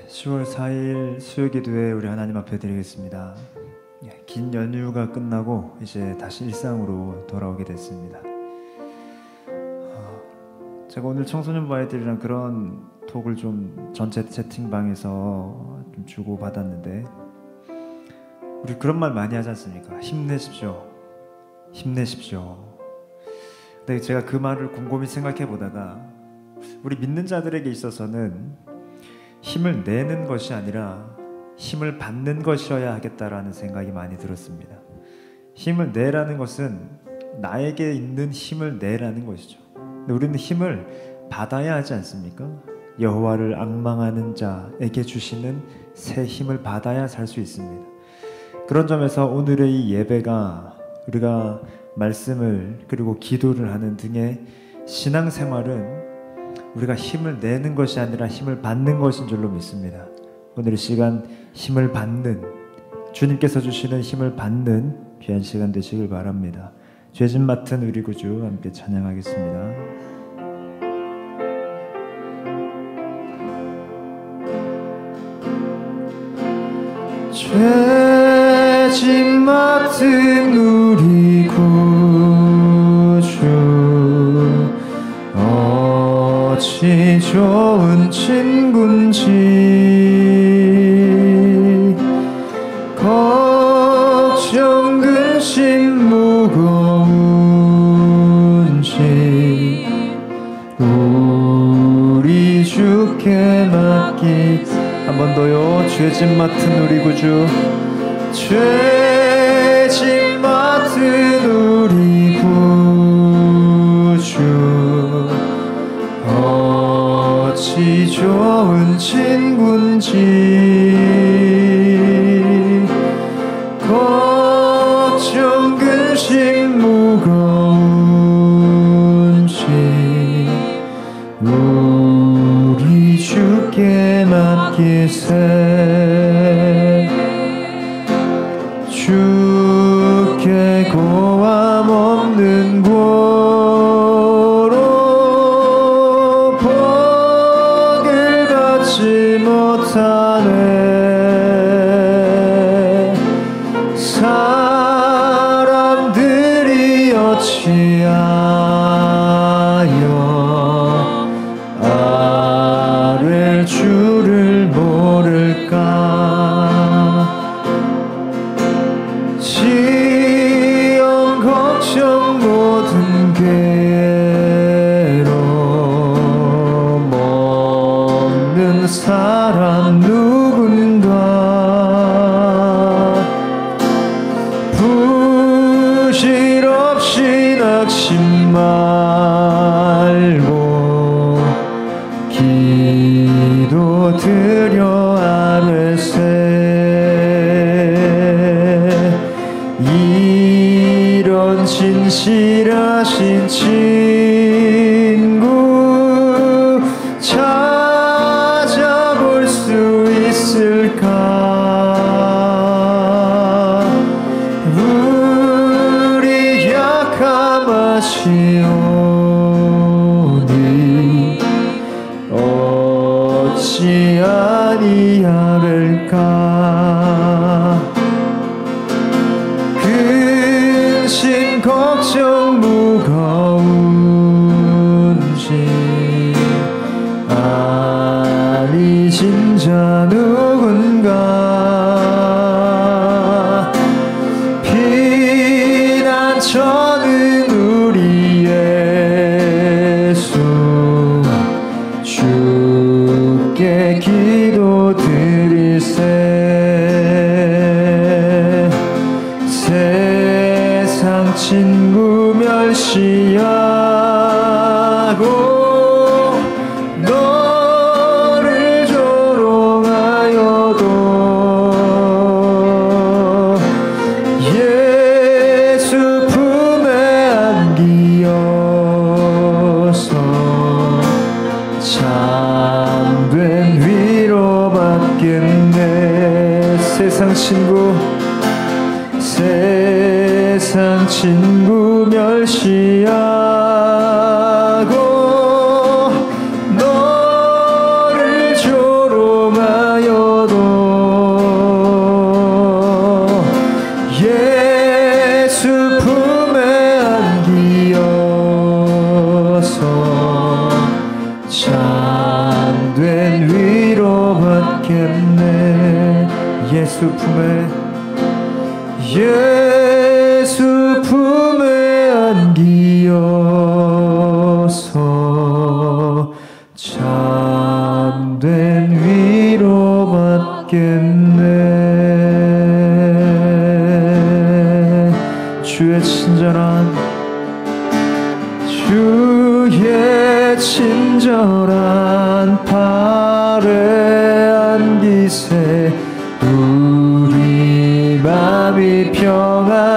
10월 4일 수요기도회 우리 하나님 앞에 드리겠습니다. 긴 연휴가 끝나고 이제 다시 일상으로 돌아오게 됐습니다. 제가 오늘 청소년부 아이들이랑 그런 톡을 좀 전체 채팅방에서 좀 주고받았는데, 우리 그런 말 많이 하지 않습니까? 힘내십시오. 힘내십시오. 근데 제가 그 말을 곰곰이 생각해 보다가 우리 믿는 자들에게 있어서는 힘을 내는 것이 아니라 힘을 받는 것이어야 하겠다라는 생각이 많이 들었습니다. 힘을 내라는 것은 나에게 있는 힘을 내라는 것이죠. 근데 우리는 힘을 받아야 하지 않습니까? 여호와를 앙망하는 자에게 주시는 새 힘을 받아야 살 수 있습니다. 그런 점에서 오늘의 이 예배가, 우리가 말씀을 그리고 기도를 하는 등의 신앙생활은 우리가 힘을 내는 것이 아니라 힘을 받는 것인 줄로 믿습니다. 오늘 이 시간 힘을 받는, 주님께서 주시는 힘을 받는 귀한 시간 되시길 바랍니다. 죄짐 맡은 우리 구주 함께 찬양하겠습니다. 죄짐 맡은 우리 구주, 어찌 좋은 친군지, 걱정 근심 무거운지 우리 주께 맡기. 한 번 더요. 죄짐 맡은 우리 구주, 죄짐 맡은 우리 구주, 어찌 좋은 친군지, 걱정 근심 무거운지 우리 주께 맡기세. 주께 고함 없는 고로 복을 받지 못하네. 사람들이 어찌하여 아랠 줄을 모를까. 시험 걱정 모든 괴로움 없는 사람 누군가. 부질없이 낙심 말고 기도 드려 아뢰세. 이런 진실하신 친구 찾아볼 수 있을까. 우리 약함하시오니 어찌 아니하릴까. 근심 걱정 무거운지 아니신 자 누군가. 피난처는 우리 예수, 주께 기도 드리세. 세상 친구 멸시하고 너를 조롱하여도 예수 품에 안기어서 참된 위로받겠네. 세상 친구, 세상 친구 멸시하고 너를 조롱하여 받겠네. 예수 품에 안기어서 참된 위로 받겠네. 주의 친절한 팔에 안기세 우리 맘이 평안하리니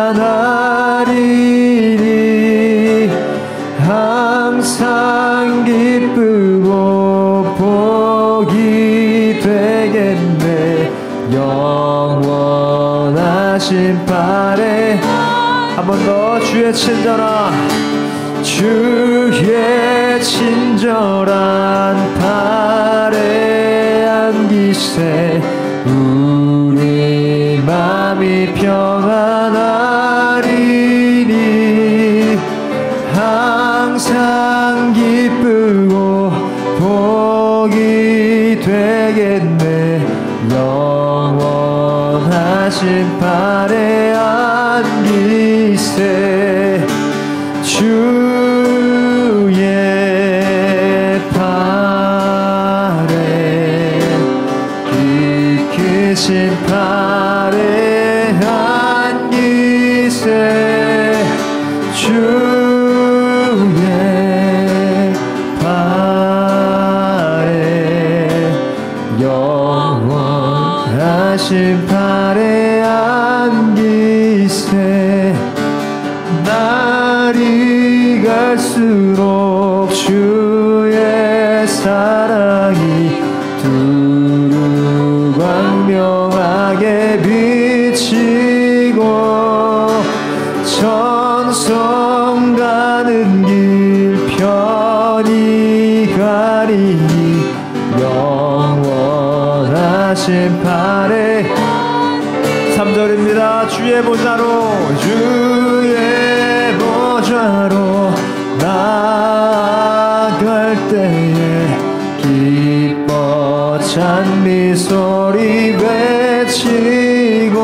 항상 기쁘고 복이 되겠네. 영원하신 팔에 한 번 더 주의 친절한 팔에 안기세 우리 맘이 평안하리니 항상 기쁘고 복이 되겠네. 영원하신 팔에 안기세 주의 팔에 크신 팔에 안기세 주의 팔에 영원하신 팔에 안기세 날이 갈수록 주의 사랑이 두루 광명하게 비치고 천성 가는 길 편히 가리니 영원하신 팔에 3절입니다. 주의 보좌로 나아갈 때에 기뻐 찬미 소리 외치고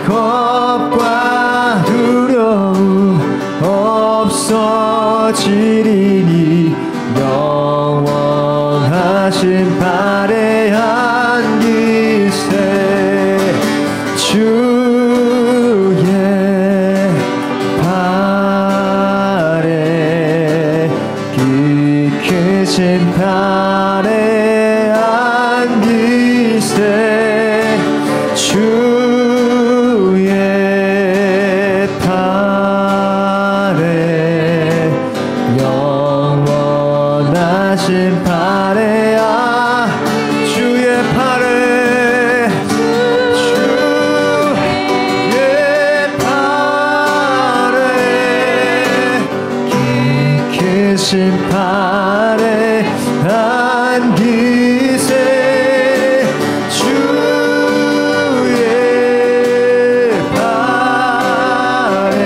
겁과 두려움 없어지리니 영원하신 팔에 안기세 주의 팔에 크신 팔에 안기세 주의 팔에 영원하신 팔에 주의 팔에 크신 팔에 안기세 주의 팔에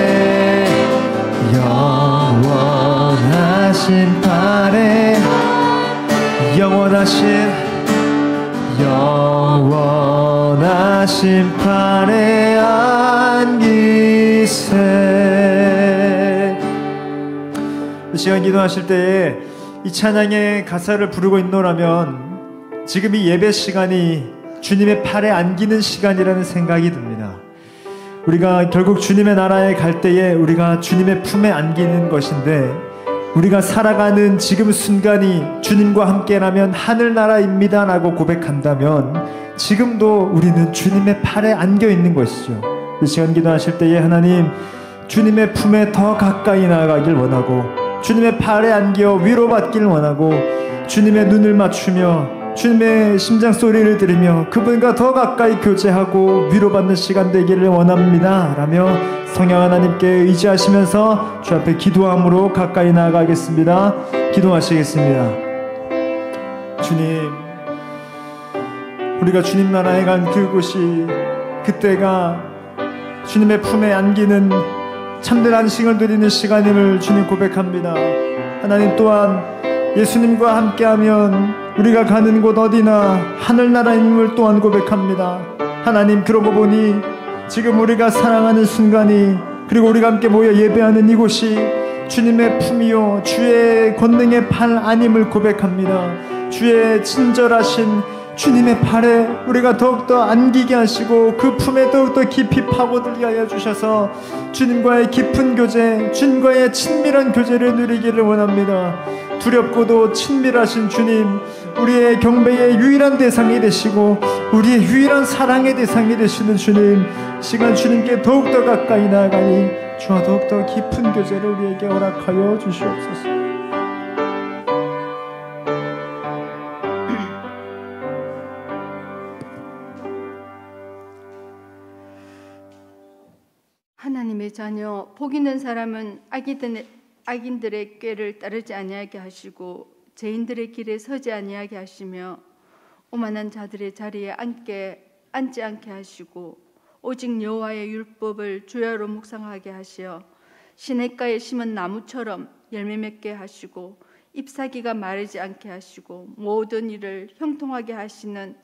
영원하신 팔에 영원하신 팔에 안기세. 이 시간 기도하실 때에 이 찬양의 가사를 부르고 있노라면 지금 이 예배 시간이 주님의 팔에 안기는 시간이라는 생각이 듭니다. 우리가 결국 주님의 나라에 갈 때에 우리가 주님의 품에 안기는 것인데, 우리가 살아가는 지금 순간이 주님과 함께라면 하늘나라입니다 라고 고백한다면 지금도 우리는 주님의 팔에 안겨 있는 것이죠. 이 시간 기도하실 때에 하나님, 주님의 품에 더 가까이 나아가길 원하고 주님의 팔에 안겨 위로받기를 원하고 주님의 눈을 맞추며 주님의 심장 소리를 들으며 그분과 더 가까이 교제하고 위로받는 시간 되기를 원합니다 라며 성령 하나님께 의지하시면서 주 앞에 기도함으로 가까이 나아가겠습니다. 기도하시겠습니다. 주님, 우리가 주님 나라에 간 그곳이, 그때가 주님의 품에 안기는 참된 안식을 드리는 시간임을 주님 고백합니다. 하나님, 또한 예수님과 함께하면 우리가 가는 곳 어디나 하늘나라임을 또한 고백합니다. 하나님, 그러고 보니 지금 우리가 사랑하는 순간이, 그리고 우리가 함께 모여 예배하는 이곳이 주님의 품이요 주의 권능의 팔 아님을 고백합니다. 주의 친절하신 주님의 팔에 우리가 더욱더 안기게 하시고 그 품에 더욱더 깊이 파고들게 하여 주셔서 주님과의 깊은 교제, 주님과의 친밀한 교제를 누리기를 원합니다. 두렵고도 친밀하신 주님, 우리의 경배의 유일한 대상이 되시고 우리의 유일한 사랑의 대상이 되시는 주님, 시간 주님께 더욱더 가까이 나아가니 주와 더욱더 깊은 교제를 우리에게 허락하여 주시옵소서. 하나님의 자녀, 복 있는 사람은 악인들의 꾀를 따르지 아니하게 하시고 죄인들의 길에 서지 아니하게 하시며 오만한 자들의 자리에 앉지 않게 하시고 오직 여호와의 율법을 주야로 묵상하게 하시어 시냇가에 심은 나무처럼 열매 맺게 하시고 잎사귀가 마르지 않게 하시고 모든 일을 형통하게 하시는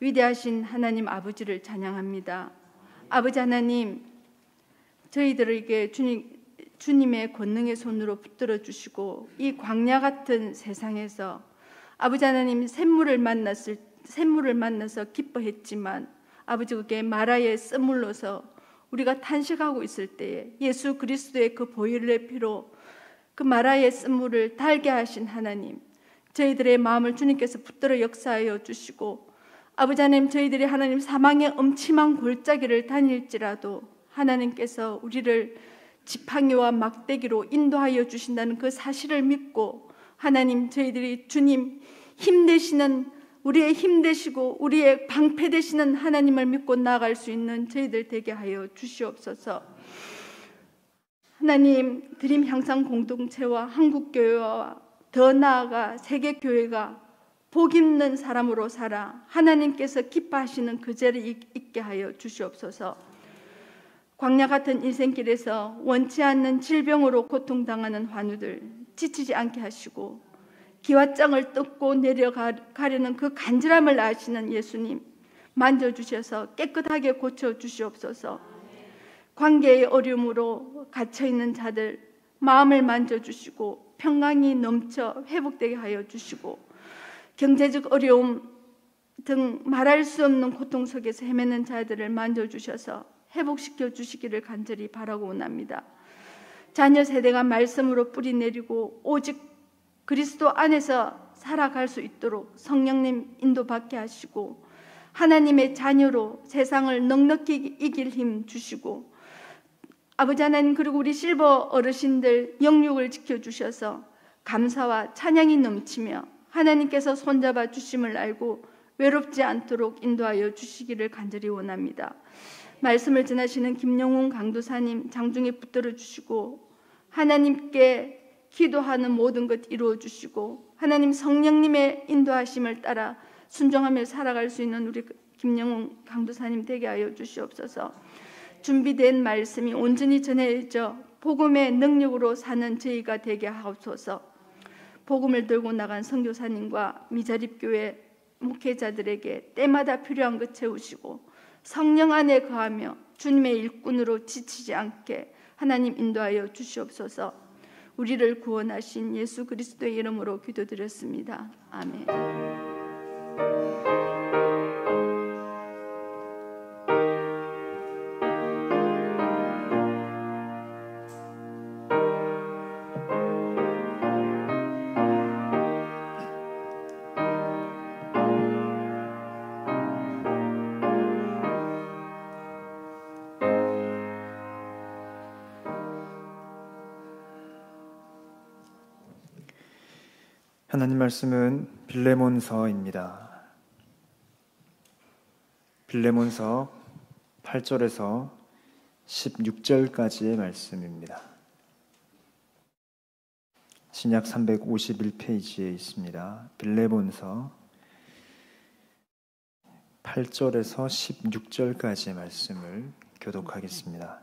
위대하신 하나님 아버지를 찬양합니다. 아버지 하나님, 저희들에게 주님의 권능의 손으로 붙들어 주시고 이 광야 같은 세상에서 아버지 하나님 샘물을 만나서 기뻐했지만 아버지, 그게 마라의 쓴물로서 우리가 탄식하고 있을 때에 예수 그리스도의 그 보혈의 피로 그 마라의 쓴물을 달게 하신 하나님, 저희들의 마음을 주님께서 붙들어 역사하여 주시고 아버지 하나님, 저희들이 하나님 사망의 음침한 골짜기를 다닐지라도 하나님께서 우리를 지팡이와 막대기로 인도하여 주신다는 그 사실을 믿고 하나님, 저희들이 주님 힘내시는, 우리의 힘되시고 우리의 방패 되시는 하나님을 믿고 나아갈 수 있는 저희들 되게 하여 주시옵소서. 하나님, 드림 향상 공동체와 한국교회와 더 나아가 세계교회가 복 있는 사람으로 살아 하나님께서 기뻐하시는 그 자리에 있게 하여 주시옵소서. 광야 같은 인생길에서 원치 않는 질병으로 고통당하는 환우들 지치지 않게 하시고 기와장을 뜯고 내려가려는 그 간절함을 아시는 예수님, 만져주셔서 깨끗하게 고쳐주시옵소서. 관계의 어려움으로 갇혀있는 자들 마음을 만져주시고 평강이 넘쳐 회복되게 하여 주시고 경제적 어려움 등 말할 수 없는 고통 속에서 헤매는 자들을 만져주셔서 회복시켜 주시기를 간절히 바라고 원합니다. 자녀 세대가 말씀으로 뿌리 내리고 오직 그리스도 안에서 살아갈 수 있도록 성령님 인도받게 하시고 하나님의 자녀로 세상을 넉넉히 이길 힘 주시고 아버지 하나님, 그리고 우리 실버 어르신들 영육을 지켜주셔서 감사와 찬양이 넘치며 하나님께서 손잡아 주심을 알고 외롭지 않도록 인도하여 주시기를 간절히 원합니다. 말씀을 전하시는 김영훈 강도사님 장중에 붙들어 주시고 하나님께 기도하는 모든 것 이루어 주시고 하나님 성령님의 인도하심을 따라 순종하며 살아갈 수 있는 우리 김영훈 강도사님 되게 하여 주시옵소서. 준비된 말씀이 온전히 전해져 복음의 능력으로 사는 저희가 되게 하옵소서. 복음을 들고 나간 선교사님과 미자립교회 목회자들에게 때마다 필요한 것 채우시고 성령 안에 거하며 주님의 일꾼으로 지치지 않게 하나님 인도하여 주시옵소서. 우리를 구원하신 예수 그리스도의 이름으로 기도드렸습니다. 아멘. 하나님 말씀은 빌레몬서입니다. 빌레몬서 8절에서 16절까지의 말씀입니다. 신약 351페이지에 있습니다. 빌레몬서 8절에서 16절까지의 말씀을 교독하겠습니다.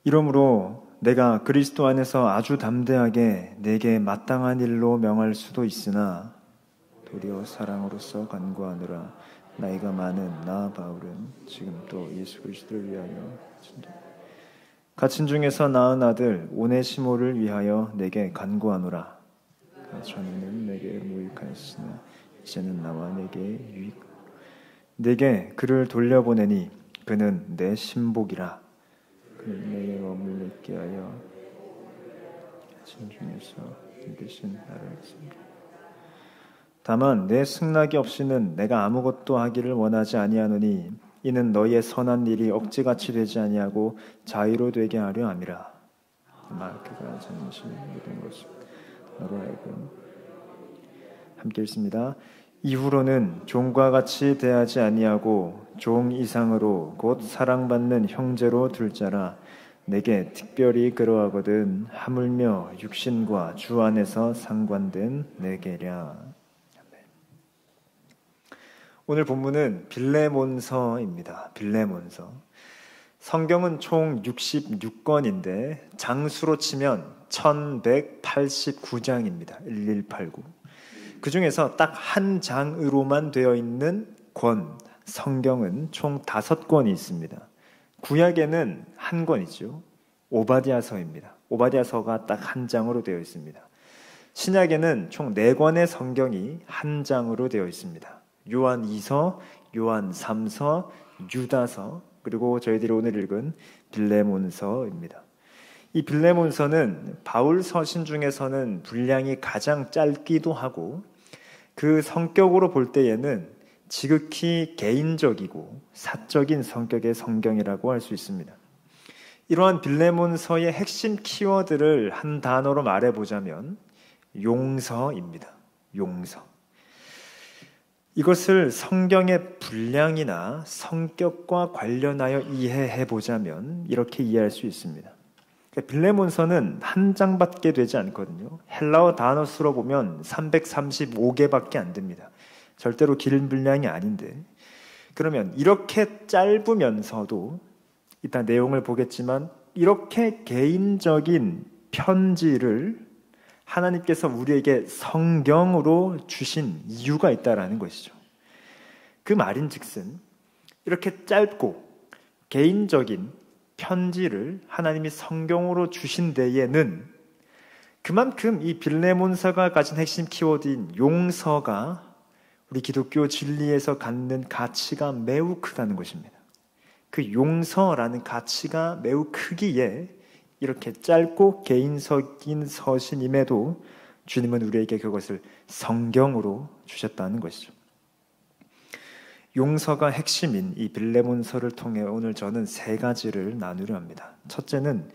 이러므로 내가 그리스도 안에서 아주 담대하게 내게 마땅한 일로 명할 수도 있으나 도리어 사랑으로서 간구하느라 나이가 많은 나 바울은 지금 또 예수 그리스도를 위하여 갇힌 중에서 낳은 아들 오네시모를 위하여 내게 간구하노라. 전에는 내게 무익하였으나 이제는 나와 내게 유익. 내게 그를 돌려보내니 그는 내 신복이라. 그는 내게 머물러 있게 하여 갇힌 중에서 이 대신 나를 섬겨. 다만 내 승낙이 없이는 내가 아무것도 하기를 원하지 아니하노니 이는 너희의 선한 일이 억지같이 되지 아니하고 자유로 되게 하려 함이라. 마르크가 전심 모든 것을 너로 하여금 함께 읽습니다. 이후로는 종과 같이 대하지 아니하고 종 이상으로 곧 사랑받는 형제로 둘 자라. 내게 특별히 그러하거든 하물며 육신과 주 안에서 상관된 내게랴. 오늘 본문은 빌레몬서입니다. 빌레몬서. 성경은 총 66권인데 장수로 치면 1189장입니다. 1189. 그 중에서 딱 한 장으로만 되어 있는 권, 성경은 총 5권이 있습니다. 구약에는 한 권이죠. 오바댜서입니다. 오바댜서가 딱 한 장으로 되어 있습니다. 신약에는 총 4권의 성경이 한 장으로 되어 있습니다. 요한 2서, 요한 3서, 유다서, 그리고 저희들이 오늘 읽은 빌레몬서입니다. 이 빌레몬서는 바울 서신 중에서는 분량이 가장 짧기도 하고 그 성격으로 볼 때에는 지극히 개인적이고 사적인 성격의 성경이라고 할 수 있습니다. 이러한 빌레몬서의 핵심 키워드를 한 단어로 말해보자면 용서입니다. 용서. 이것을 성경의 분량이나 성격과 관련하여 이해해보자면 이렇게 이해할 수 있습니다. 빌레몬서는 한 장밖에 되지 않거든요. 헬라어 단어 수로 보면 335개밖에 안 됩니다. 절대로 긴 분량이 아닌데, 그러면 이렇게 짧으면서도 이따 내용을 보겠지만 이렇게 개인적인 편지를 하나님께서 우리에게 성경으로 주신 이유가 있다라는 것이죠. 그 말인즉슨 이렇게 짧고 개인적인 편지를 하나님이 성경으로 주신 데에는 그만큼 이 빌레몬서가 가진 핵심 키워드인 용서가 우리 기독교 진리에서 갖는 가치가 매우 크다는 것입니다. 그 용서라는 가치가 매우 크기에 이렇게 짧고 개인적인 서신임에도 주님은 우리에게 그것을 성경으로 주셨다는 것이죠. 용서가 핵심인 이 빌레몬서를 통해 오늘 저는 3가지를 나누려 합니다. 첫째는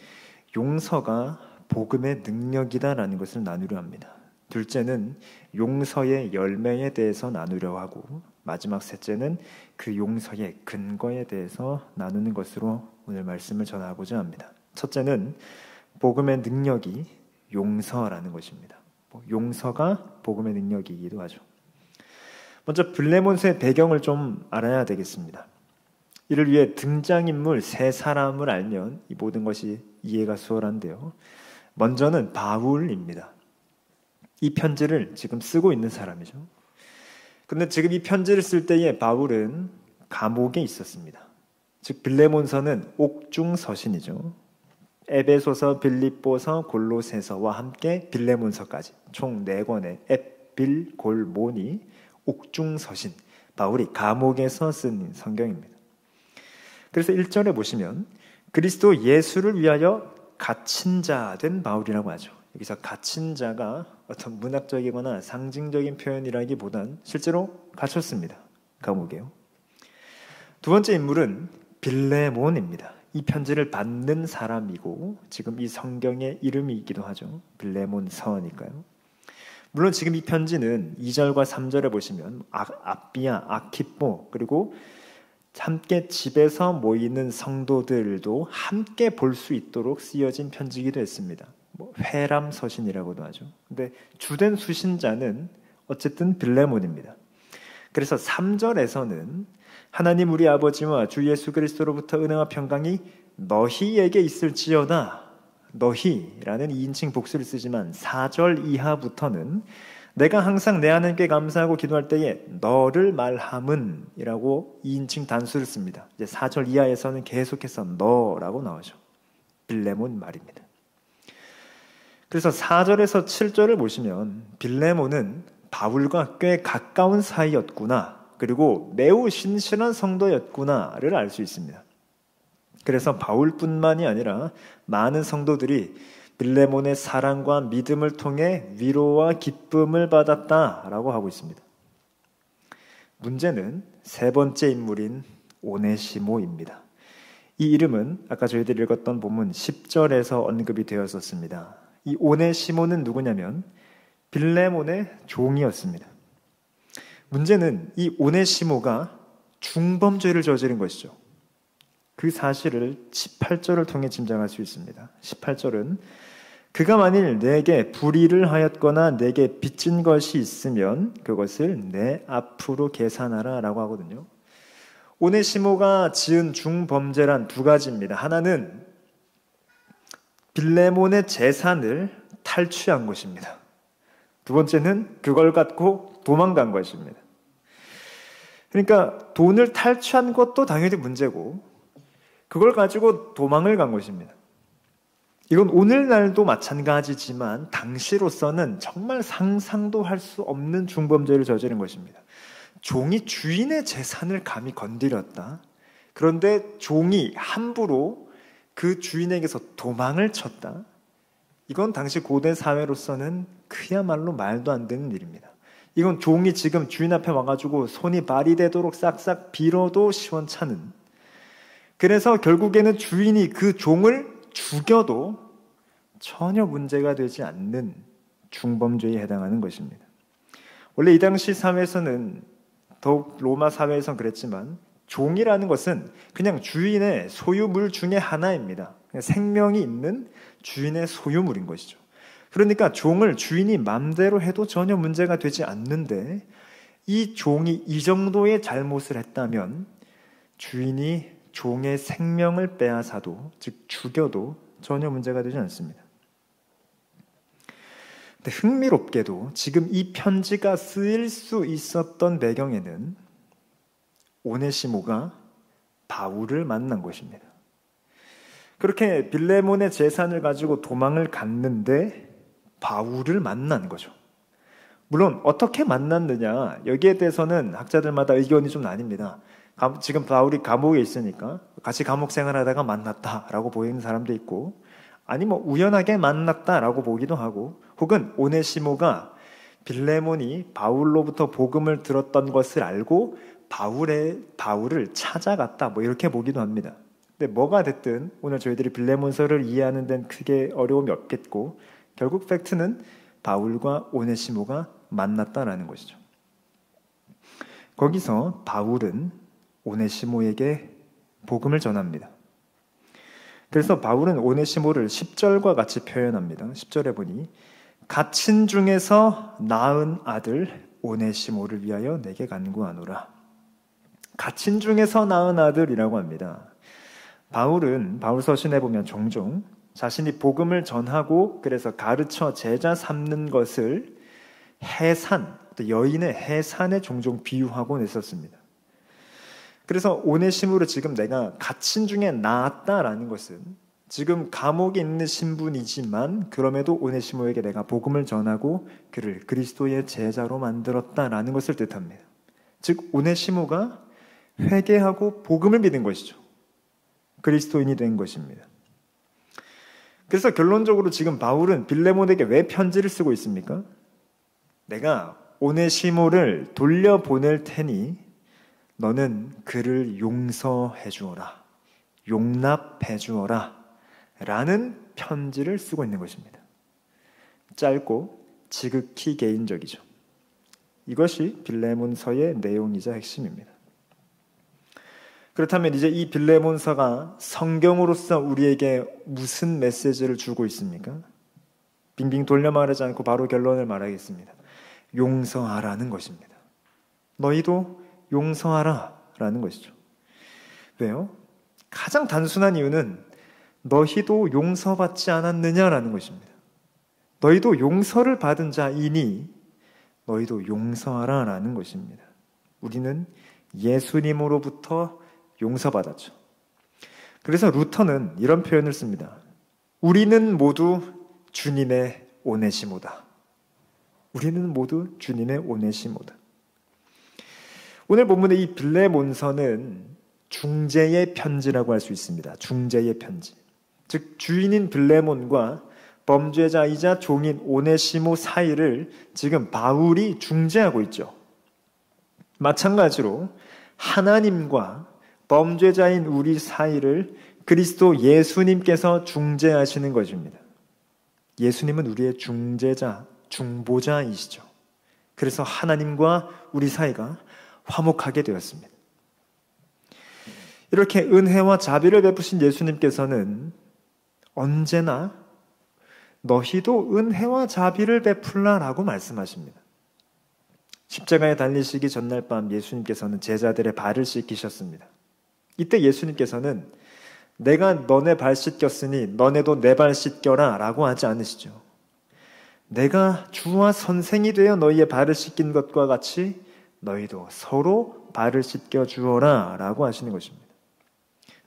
용서가 복음의 능력이다라는 것을 나누려 합니다. 둘째는 용서의 열매에 대해서 나누려 하고, 마지막 셋째는 그 용서의 근거에 대해서 나누는 것으로 오늘 말씀을 전하고자 합니다. 첫째는 복음의 능력이 용서라는 것입니다. 용서가 복음의 능력이기도 하죠. 먼저 빌레몬서의 배경을 좀 알아야 되겠습니다. 이를 위해 등장인물 3사람을 알면 이 모든 것이 이해가 수월한데요. 먼저는 바울입니다. 이 편지를 지금 쓰고 있는 사람이죠. 그런데 지금 이 편지를 쓸 때에 바울은 감옥에 있었습니다. 즉 빌레몬서는 옥중서신이죠. 에베소서, 빌립보서, 골로새서와 함께 빌레몬서까지 총 4권의 에필골모니 옥중서신, 바울이 감옥에서 쓴 성경입니다. 그래서 1절에 보시면 그리스도 예수를 위하여 갇힌 자 된 바울이라고 하죠. 여기서 갇힌 자가 어떤 문학적이거나 상징적인 표현이라기보단 실제로 갇혔습니다. 감옥에요. 두 번째 인물은 빌레몬입니다. 이 편지를 받는 사람이고 지금 이 성경의 이름이기도 하죠. 빌레몬서니까요. 물론 지금 이 편지는 2절과 3절에 보시면 아비아, 아키포 그리고 함께 집에서 모이는 성도들도 함께 볼 수 있도록 쓰여진 편지이기도 했습니다. 회람서신이라고도 하죠. 근데 주된 수신자는 어쨌든 빌레몬입니다. 그래서 3절에서는 하나님 우리 아버지와 주 예수 그리스도로부터 은혜와 평강이 너희에게 있을지어다 너희라는 2인칭 복수를 쓰지만 4절 이하부터는 내가 항상 내 하나님께 감사하고 기도할 때에 너를 말함은 이라고 2인칭 단수를 씁니다. 이제 4절 이하에서는 계속해서 너라고 나오죠. 빌레몬 말입니다. 그래서 4절에서 7절을 보시면 빌레몬은 바울과 꽤 가까운 사이였구나, 그리고 매우 신실한 성도였구나를 알 수 있습니다. 그래서 바울뿐만이 아니라 많은 성도들이 빌레몬의 사랑과 믿음을 통해 위로와 기쁨을 받았다라고 하고 있습니다. 문제는 세 번째 인물인 오네시모입니다. 이 이름은 아까 저희들이 읽었던 본문 10절에서 언급이 되었었습니다. 이 오네시모는 누구냐면 빌레몬의 종이었습니다. 문제는 이 오네시모가 중범죄를 저지른 것이죠. 그 사실을 18절을 통해 짐작할 수 있습니다. 18절은 그가 만일 내게 불의를 하였거나 내게 빚진 것이 있으면 그것을 내 앞으로 계산하라 라고 하거든요. 오네시모가 지은 중범죄란 두 가지입니다. 하나는 빌레몬의 재산을 탈취한 것입니다. 두 번째는 그걸 갖고 도망간 것입니다. 그러니까 돈을 탈취한 것도 당연히 문제고 그걸 가지고 도망을 간 것입니다. 이건 오늘날도 마찬가지지만 당시로서는 정말 상상도 할 수 없는 중범죄를 저지른 것입니다. 종이 주인의 재산을 감히 건드렸다. 그런데 종이 함부로 그 주인에게서 도망을 쳤다. 이건 당시 고대 사회로서는 그야말로 말도 안 되는 일입니다. 이건 종이 지금 주인 앞에 와가지고 손이 발이 되도록 싹싹 빌어도 시원찮은, 그래서 결국에는 주인이 그 종을 죽여도 전혀 문제가 되지 않는 중범죄에 해당하는 것입니다. 원래 이 당시 사회에서는, 더욱 로마 사회에선 그랬지만, 종이라는 것은 그냥 주인의 소유물 중에 하나입니다. 그냥 생명이 있는 주인의 소유물인 것이죠. 그러니까 종을 주인이 맘대로 해도 전혀 문제가 되지 않는데, 이 종이 이 정도의 잘못을 했다면 주인이 종의 생명을 빼앗아도, 즉 죽여도 전혀 문제가 되지 않습니다. 근데 흥미롭게도 지금 이 편지가 쓰일 수 있었던 배경에는 오네시모가 바울을 만난 것입니다. 그렇게 빌레몬의 재산을 가지고 도망을 갔는데 바울을 만난 거죠. 물론 어떻게 만났느냐, 여기에 대해서는 학자들마다 의견이 좀 나뉩니다. 지금 바울이 감옥에 있으니까 같이 감옥 생활하다가 만났다라고 보이는 사람도 있고, 아니 우연하게 만났다라고 보기도 하고, 혹은 오네시모가 빌레몬이 바울로부터 복음을 들었던 것을 알고 바울을 찾아갔다, 이렇게 보기도 합니다. 근데 뭐가 됐든 오늘 저희들이 빌레몬서를 이해하는 데는 크게 어려움이 없겠고, 결국 팩트는 바울과 오네시모가 만났다라는 것이죠. 거기서 바울은 오네시모에게 복음을 전합니다. 그래서 바울은 오네시모를 10절과 같이 표현합니다. 10절에 보니 갇힌 중에서 낳은 아들 오네시모를 위하여 내게 간구하노라. 갇힌 중에서 낳은 아들이라고 합니다. 바울은 바울 서신에 보면 종종 자신이 복음을 전하고 그래서 가르쳐 제자 삼는 것을 해산, 여인의 해산에 종종 비유하곤 했었습니다. 그래서 오네시모를 지금 내가 갇힌 중에 낳았다라는 것은 지금 감옥에 있는 신분이지만 그럼에도 오네시모에게 내가 복음을 전하고 그를 그리스도의 제자로 만들었다라는 것을 뜻합니다. 즉 오네시모가 회개하고 복음을 믿은 것이죠. 그리스도인이 된 것입니다. 그래서 결론적으로 지금 바울은 빌레몬에게 왜 편지를 쓰고 있습니까? 내가 오네시모를 돌려보낼 테니 너는 그를 용서해 주어라, 용납해 주어라 라는 편지를 쓰고 있는 것입니다. 짧고 지극히 개인적이죠. 이것이 빌레몬서의 내용이자 핵심입니다. 그렇다면 이제 이 빌레몬서가 성경으로서 우리에게 무슨 메시지를 주고 있습니까? 빙빙 돌려 말하지 않고 바로 결론을 말하겠습니다. 용서하라는 것입니다. 너희도 용서하라 라는 것이죠. 왜요? 가장 단순한 이유는 너희도 용서받지 않았느냐라는 것입니다. 너희도 용서를 받은 자이니 너희도 용서하라라는 것입니다. 우리는 예수님으로부터 용서받았죠. 그래서 루터는 이런 표현을 씁니다. 우리는 모두 주님의 오네시모다. 우리는 모두 주님의 오네시모다. 오늘 본문의 이 빌레몬서는 중재의 편지라고 할 수 있습니다. 중재의 편지. 즉 주인인 빌레몬과 범죄자이자 종인 오네시모 사이를 지금 바울이 중재하고 있죠. 마찬가지로 하나님과 범죄자인 우리 사이를 그리스도 예수님께서 중재하시는 것입니다. 예수님은 우리의 중재자, 중보자이시죠. 그래서 하나님과 우리 사이가 화목하게 되었습니다. 이렇게 은혜와 자비를 베푸신 예수님께서는 언제나 너희도 은혜와 자비를 베풀라라고 말씀하십니다. 십자가에 달리시기 전날 밤 예수님께서는 제자들의 발을 씻기셨습니다. 이때 예수님께서는 내가 너네 발 씻겼으니 너네도 내 발 씻겨라 라고 하지 않으시죠. 내가 주와 선생이 되어 너희의 발을 씻긴 것과 같이 너희도 서로 발을 씻겨 주어라 라고 하시는 것입니다.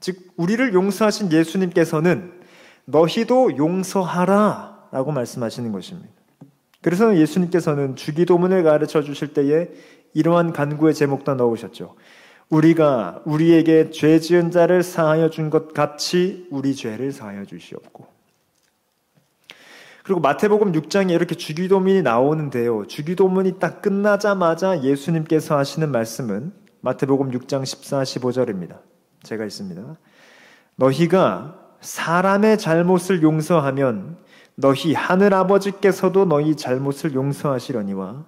즉 우리를 용서하신 예수님께서는 너희도 용서하라 라고 말씀하시는 것입니다. 그래서 예수님께서는 주기도문을 가르쳐 주실 때에 이러한 간구의 제목도 넣으셨죠. 우리가 우리에게 죄 지은 자를 사하여 준 것 같이 우리 죄를 사하여 주시옵고. 그리고 마태복음 6장에 이렇게 주기도문이 나오는데요. 주기도문이 딱 끝나자마자 예수님께서 하시는 말씀은 마태복음 6장 14, 15절입니다. 제가 있습니다. 너희가 사람의 잘못을 용서하면 너희 하늘아버지께서도 너희 잘못을 용서하시려니와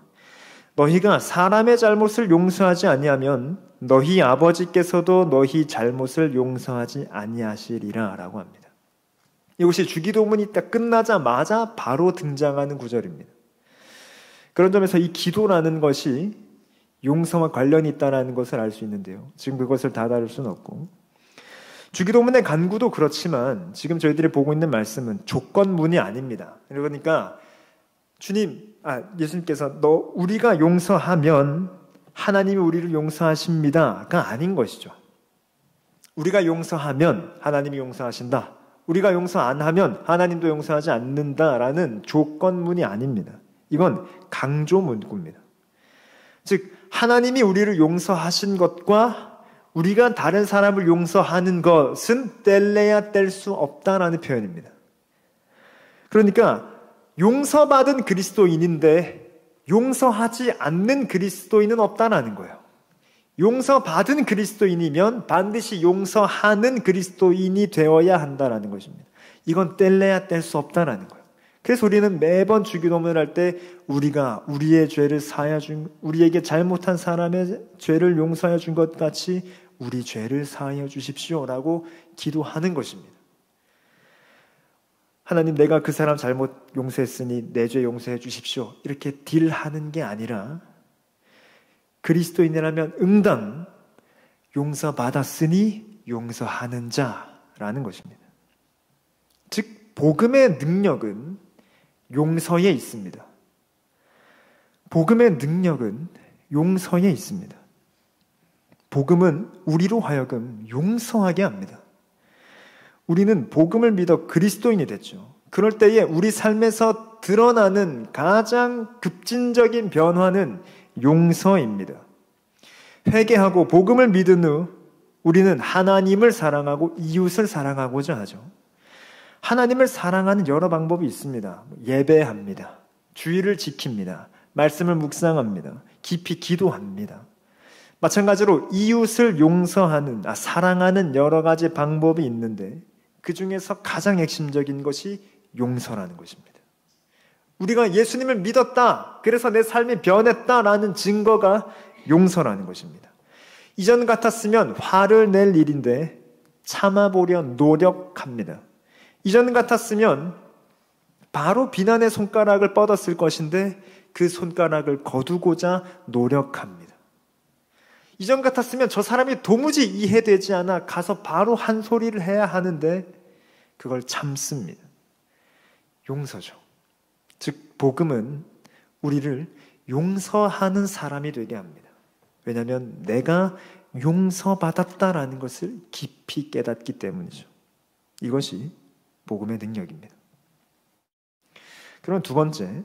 너희가 사람의 잘못을 용서하지 아니하면 너희 아버지께서도 너희 잘못을 용서하지 아니하시리라 라고 합니다. 이것이 주기도문이 딱 끝나자마자 바로 등장하는 구절입니다. 그런 점에서 이 기도라는 것이 용서와 관련이 있다는 것을 알 수 있는데요. 지금 그것을 다 다룰 수는 없고 주기도문의 간구도 그렇지만 지금 저희들이 보고 있는 말씀은 조건문이 아닙니다. 그러니까 예수님께서 우리가 용서하면 하나님이 우리를 용서하십니다가 아닌 것이죠. 우리가 용서하면 하나님이 용서하신다. 우리가 용서 안 하면 하나님도 용서하지 않는다라는 조건문이 아닙니다. 이건 강조문구입니다. 즉 하나님이 우리를 용서하신 것과 우리가 다른 사람을 용서하는 것은 뗄래야 뗄 수 없다라는 표현입니다. 그러니까 용서받은 그리스도인인데 용서하지 않는 그리스도인은 없다라는 거예요. 용서받은 그리스도인이면 반드시 용서하는 그리스도인이 되어야 한다라는 것입니다. 이건 뗄래야 뗄 수 없다라는 거예요. 그래서 우리는 매번 주기도문을 할 때 우리가 우리의 죄를 우리에게 잘못한 사람의 죄를 용서해 준 것 같이 우리 죄를 사하여 주십시오라고 기도하는 것입니다. 하나님 내가 그 사람 잘못 용서했으니 내 죄 용서해 주십시오. 이렇게 딜하는 게 아니라 그리스도인이라면 응당 용서받았으니 용서하는 자라는 것입니다. 즉 복음의 능력은 용서에 있습니다. 복음의 능력은 용서에 있습니다. 복음은 우리로 하여금 용서하게 합니다. 우리는 복음을 믿어 그리스도인이 됐죠. 그럴 때에 우리 삶에서 드러나는 가장 급진적인 변화는 용서입니다. 회개하고 복음을 믿은 후 우리는 하나님을 사랑하고 이웃을 사랑하고자 하죠. 하나님을 사랑하는 여러 방법이 있습니다. 예배합니다. 주의를 지킵니다. 말씀을 묵상합니다. 깊이 기도합니다. 마찬가지로 이웃을 사랑하는 여러 가지 방법이 있는데 그 중에서 가장 핵심적인 것이 용서라는 것입니다. 우리가 예수님을 믿었다, 그래서 내 삶이 변했다라는 증거가 용서라는 것입니다. 이전 같았으면 화를 낼 일인데 참아보려 노력합니다. 이전 같았으면 바로 비난의 손가락을 뻗었을 것인데 그 손가락을 거두고자 노력합니다. 이전 같았으면 저 사람이 도무지 이해되지 않아 가서 바로 한 소리를 해야 하는데 그걸 참습니다. 용서죠. 즉 복음은 우리를 용서하는 사람이 되게 합니다. 왜냐하면 내가 용서받았다라는 것을 깊이 깨닫기 때문이죠. 이것이 복음의 능력입니다. 그럼 두 번째,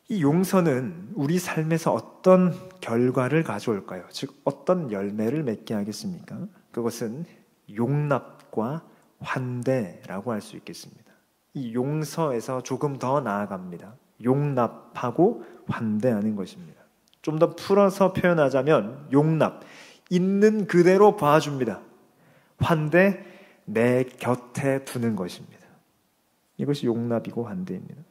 이 용서는 우리 삶에서 어떤 결과를 가져올까요? 즉 어떤 열매를 맺게 하겠습니까? 그것은 용납과 환대라고 할 수 있겠습니다. 이 용서에서 조금 더 나아갑니다. 용납하고 환대하는 것입니다. 좀 더 풀어서 표현하자면 용납, 있는 그대로 봐줍니다. 환대, 내 곁에 두는 것입니다. 이것이 용납이고 환대입니다.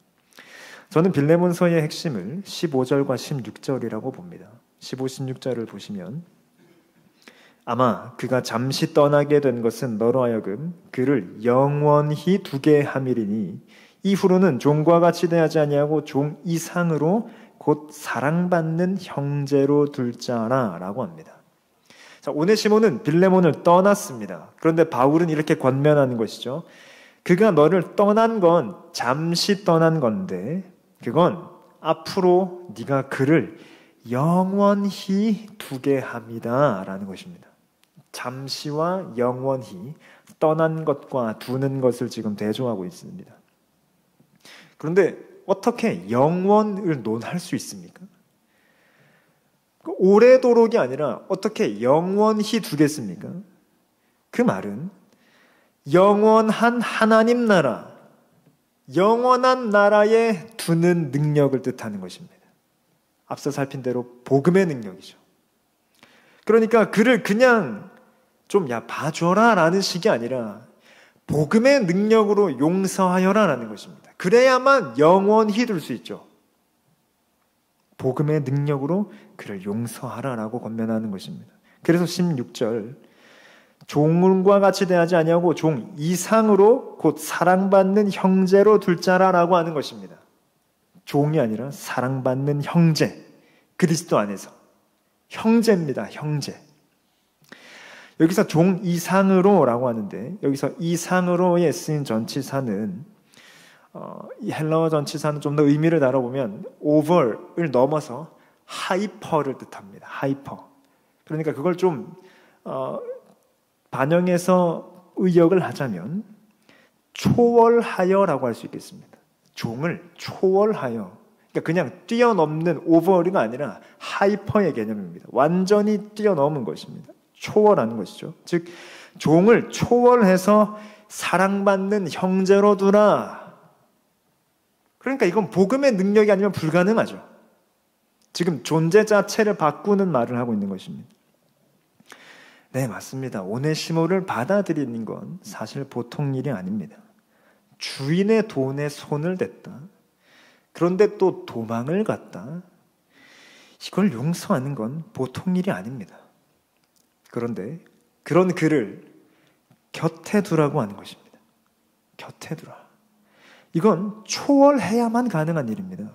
저는 빌레몬서의 핵심을 15절과 16절이라고 봅니다. 15, 16절을 보시면 아마 그가 잠시 떠나게 된 것은 너로 하여금 그를 영원히 두게 함이리니 이후로는 종과 같이 대하지 아니하고 종 이상으로 곧 사랑받는 형제로 둘 자라 라고 합니다. 자, 오네시모는 빌레몬을 떠났습니다. 그런데 바울은 이렇게 권면하는 것이죠. 그가 너를 떠난 건 잠시 떠난 건데 그건 앞으로 네가 그를 영원히 두게 합니다 라는 것입니다. 잠시와 영원히 떠난 것과 두는 것을 지금 대조하고 있습니다. 그런데 어떻게 영원을 논할 수 있습니까? 오래도록이 아니라 어떻게 영원히 두겠습니까? 그 말은 영원한 하나님 나라, 영원한 나라에 두는 능력을 뜻하는 것입니다. 앞서 살핀 대로 복음의 능력이죠. 그러니까 그를 그냥 좀 봐줘라 라는 식이 아니라 복음의 능력으로 용서하여라 라는 것입니다. 그래야만 영원히 둘 수 있죠. 복음의 능력으로 그를 용서하라 라고 권면하는 것입니다. 그래서 16절 종과 같이 대하지 아니하고 종 이상으로 곧 사랑받는 형제로 둘 자라 라고 하는 것입니다. 종이 아니라 사랑받는 형제, 그리스도 안에서 형제입니다. 형제. 여기서 종 이상으로 라고 하는데 여기서 이상으로에 쓰인 전치사는 이 헬라어 전치사는 좀 더 의미를 다뤄보면 over를 넘어서 하이퍼를 뜻합니다. 하이퍼. 그러니까 그걸 좀 반영해서 의역을 하자면 초월하여라고 할 수 있겠습니다. 종을 초월하여. 그러니까 그냥 뛰어넘는 오버가 아니라 하이퍼의 개념입니다. 완전히 뛰어넘은 것입니다. 초월하는 것이죠. 즉 종을 초월해서 사랑받는 형제로 두라. 그러니까 이건 복음의 능력이 아니면 불가능하죠. 지금 존재 자체를 바꾸는 말을 하고 있는 것입니다. 네, 맞습니다. 오네시모를 받아들이는 건 사실 보통 일이 아닙니다. 주인의 돈에 손을 댔다. 그런데 또 도망을 갔다. 이걸 용서하는 건 보통 일이 아닙니다. 그런데 그런 그를 곁에 두라고 하는 것입니다. 곁에 두라. 이건 초월해야만 가능한 일입니다.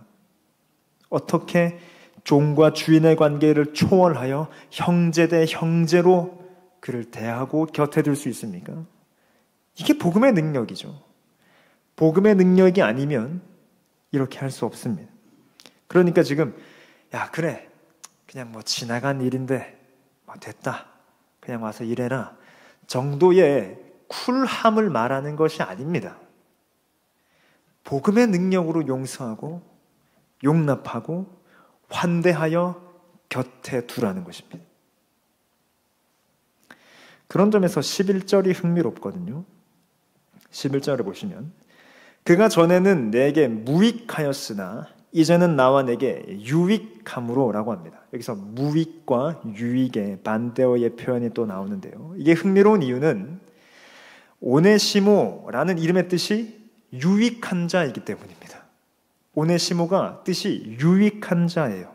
어떻게 종과 주인의 관계를 초월하여 형제 대 형제로 그를 대하고 곁에 둘 수 있습니까? 이게 복음의 능력이죠. 복음의 능력이 아니면 이렇게 할 수 없습니다. 그러니까 지금 그래 그냥 지나간 일인데 됐다 그냥 와서 일해라 정도의 쿨함을 말하는 것이 아닙니다. 복음의 능력으로 용서하고 용납하고 환대하여 곁에 두라는 것입니다. 그런 점에서 11절이 흥미롭거든요. 11절을 보시면 그가 전에는 내게 무익하였으나 이제는 나와 내게 유익함으로 라고 합니다. 여기서 무익과 유익의 반대어의 표현이 또 나오는데요. 이게 흥미로운 이유는 오네시모라는 이름의 뜻이 유익한 자이기 때문입니다. 오네시모가 뜻이 유익한 자예요.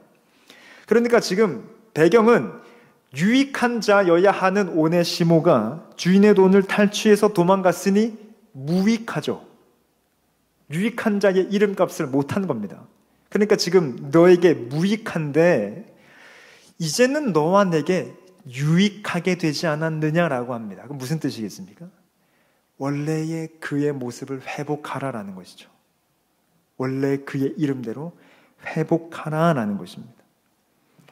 그러니까 지금 배경은 유익한 자여야 하는 오네시모가 주인의 돈을 탈취해서 도망갔으니 무익하죠. 유익한 자의 이름값을 못한 겁니다. 그러니까 지금 너에게 무익한데 이제는 너와 내게 유익하게 되지 않았느냐라고 합니다. 그럼 무슨 뜻이겠습니까? 원래의 그의 모습을 회복하라라는 것이죠. 원래 그의 이름대로 회복하라라는 것입니다.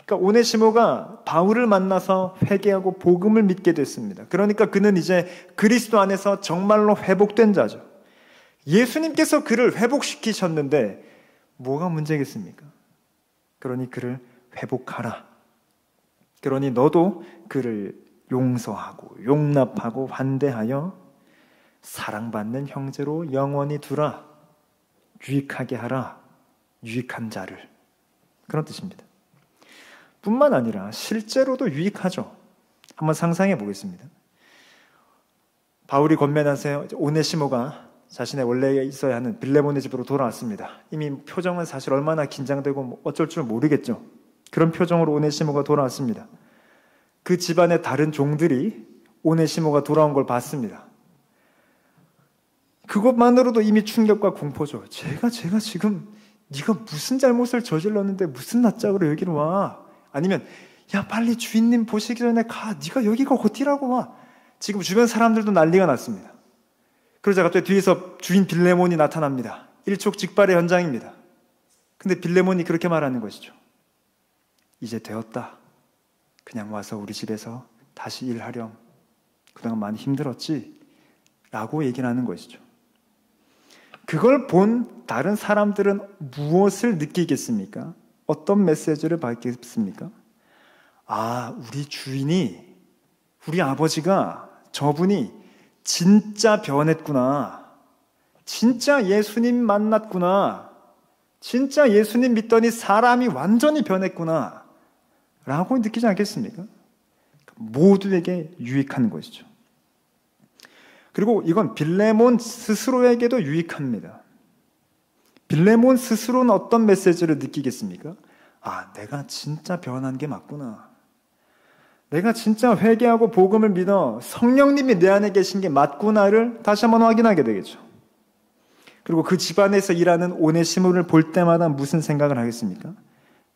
그러니까 오네시모가 바울을 만나서 회개하고 복음을 믿게 됐습니다. 그러니까 그는 이제 그리스도 안에서 정말로 회복된 자죠. 예수님께서 그를 회복시키셨는데 뭐가 문제겠습니까? 그러니 그를 회복하라. 그러니 너도 그를 용서하고 용납하고 환대하여 사랑받는 형제로 영원히 두라. 유익하게 하라. 유익한 자를. 그런 뜻입니다. 뿐만 아니라 실제로도 유익하죠. 한번 상상해 보겠습니다. 바울이 권면하세요. 오네시모가 자신의 원래 있어야 하는 빌레몬의 집으로 돌아왔습니다. 이미 표정은 사실 얼마나 긴장되고 어쩔 줄 모르겠죠. 그런 표정으로 오네시모가 돌아왔습니다. 그 집안의 다른 종들이 오네시모가 돌아온 걸 봤습니다. 그것만으로도 이미 충격과 공포죠. 제가 지금 네가 무슨 잘못을 저질렀는데 무슨 낯짝으로 여기로 와? 아니면 야 빨리 주인님 보시기 전에 가. 네가 여기가 어디라고 와? 지금 주변 사람들도 난리가 났습니다. 그러자 갑자기 뒤에서 주인 빌레몬이 나타납니다. 일촉즉발의 현장입니다. 근데 빌레몬이 그렇게 말하는 것이죠. 이제 되었다. 그냥 와서 우리 집에서 다시 일하렴. 그동안 많이 힘들었지? 라고 얘기를 하는 것이죠. 그걸 본 다른 사람들은 무엇을 느끼겠습니까? 어떤 메시지를 받겠습니까? 아, 우리 주인이, 우리 아버지가 저분이 진짜 변했구나. 진짜 예수님 만났구나. 진짜 예수님 믿더니 사람이 완전히 변했구나. 라고 느끼지 않겠습니까? 모두에게 유익한 것이죠. 그리고 이건 빌레몬 스스로에게도 유익합니다. 빌레몬 스스로는 어떤 메시지를 느끼겠습니까? 아, 내가 진짜 변한 게 맞구나. 내가 진짜 회개하고 복음을 믿어 성령님이 내 안에 계신 게 맞구나를 다시 한번 확인하게 되겠죠. 그리고 그 집안에서 일하는 오네시모를 볼 때마다 무슨 생각을 하겠습니까?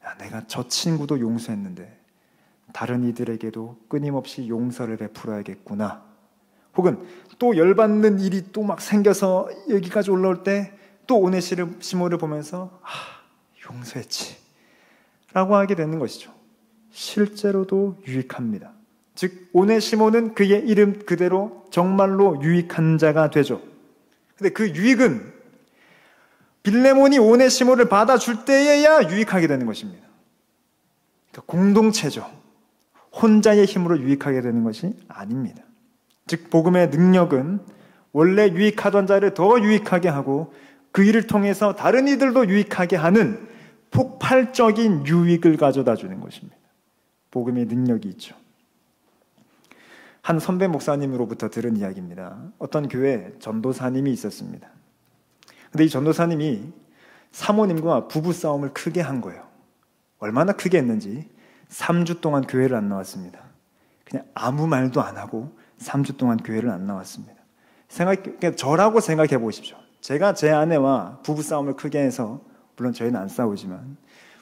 야, 내가 저 친구도 용서했는데 다른 이들에게도 끊임없이 용서를 베풀어야겠구나. 혹은 또 열받는 일이 또 막 생겨서 여기까지 올라올 때 또 오네시모를 보면서 용서했지 라고 하게 되는 것이죠. 실제로도 유익합니다. 즉 오네시모는 그의 이름 그대로 정말로 유익한 자가 되죠. 근데 그 유익은 빌레몬이 오네시모를 받아줄 때에야 유익하게 되는 것입니다. 그러니까 공동체죠. 혼자의 힘으로 유익하게 되는 것이 아닙니다. 즉 복음의 능력은 원래 유익하던 자를 더 유익하게 하고 그 일을 통해서 다른 이들도 유익하게 하는 폭발적인 유익을 가져다 주는 것입니다. 복음의 능력이 있죠. 한 선배 목사님으로부터 들은 이야기입니다. 어떤 교회에 전도사님이 있었습니다. 근데 이 전도사님이 사모님과 부부싸움을 크게 한 거예요. 얼마나 크게 했는지 3주 동안 교회를 안 나왔습니다. 그냥 아무 말도 안 하고 3주 동안 교회를 안 나왔습니다. 저라고 생각해 보십시오. 제가 제 아내와 부부싸움을 크게 해서, 물론 저희는 안 싸우지만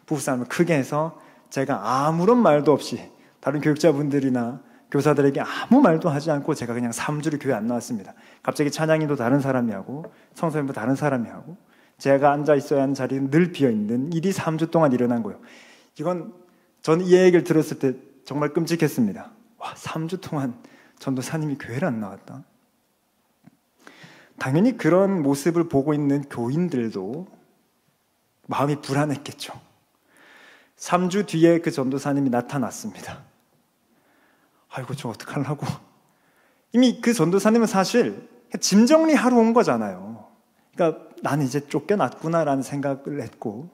부부싸움을 크게 해서 제가 아무런 말도 없이 다른 교육자분들이나 교사들에게 아무 말도 하지 않고 제가 그냥 3주를 교회 안 나왔습니다. 갑자기 찬양인도 다른 사람이 하고 성서인도 다른 사람이 하고 제가 앉아 있어야 하는 자리는 늘 비어있는 일이 3주 동안 일어난 거예요. 이건 전 이 얘기를 들었을 때 정말 끔찍했습니다. 와, 3주 동안 전도사님이 교회를 안 나왔다. 당연히 그런 모습을 보고 있는 교인들도 마음이 불안했겠죠. 3주 뒤에 그 전도사님이 나타났습니다. 아이고, 저 어떡하려고. 이미 그 전도사님은 사실 짐 정리하러 온 거잖아요. 그러니까 나는 이제 쫓겨났구나라는 생각을 했고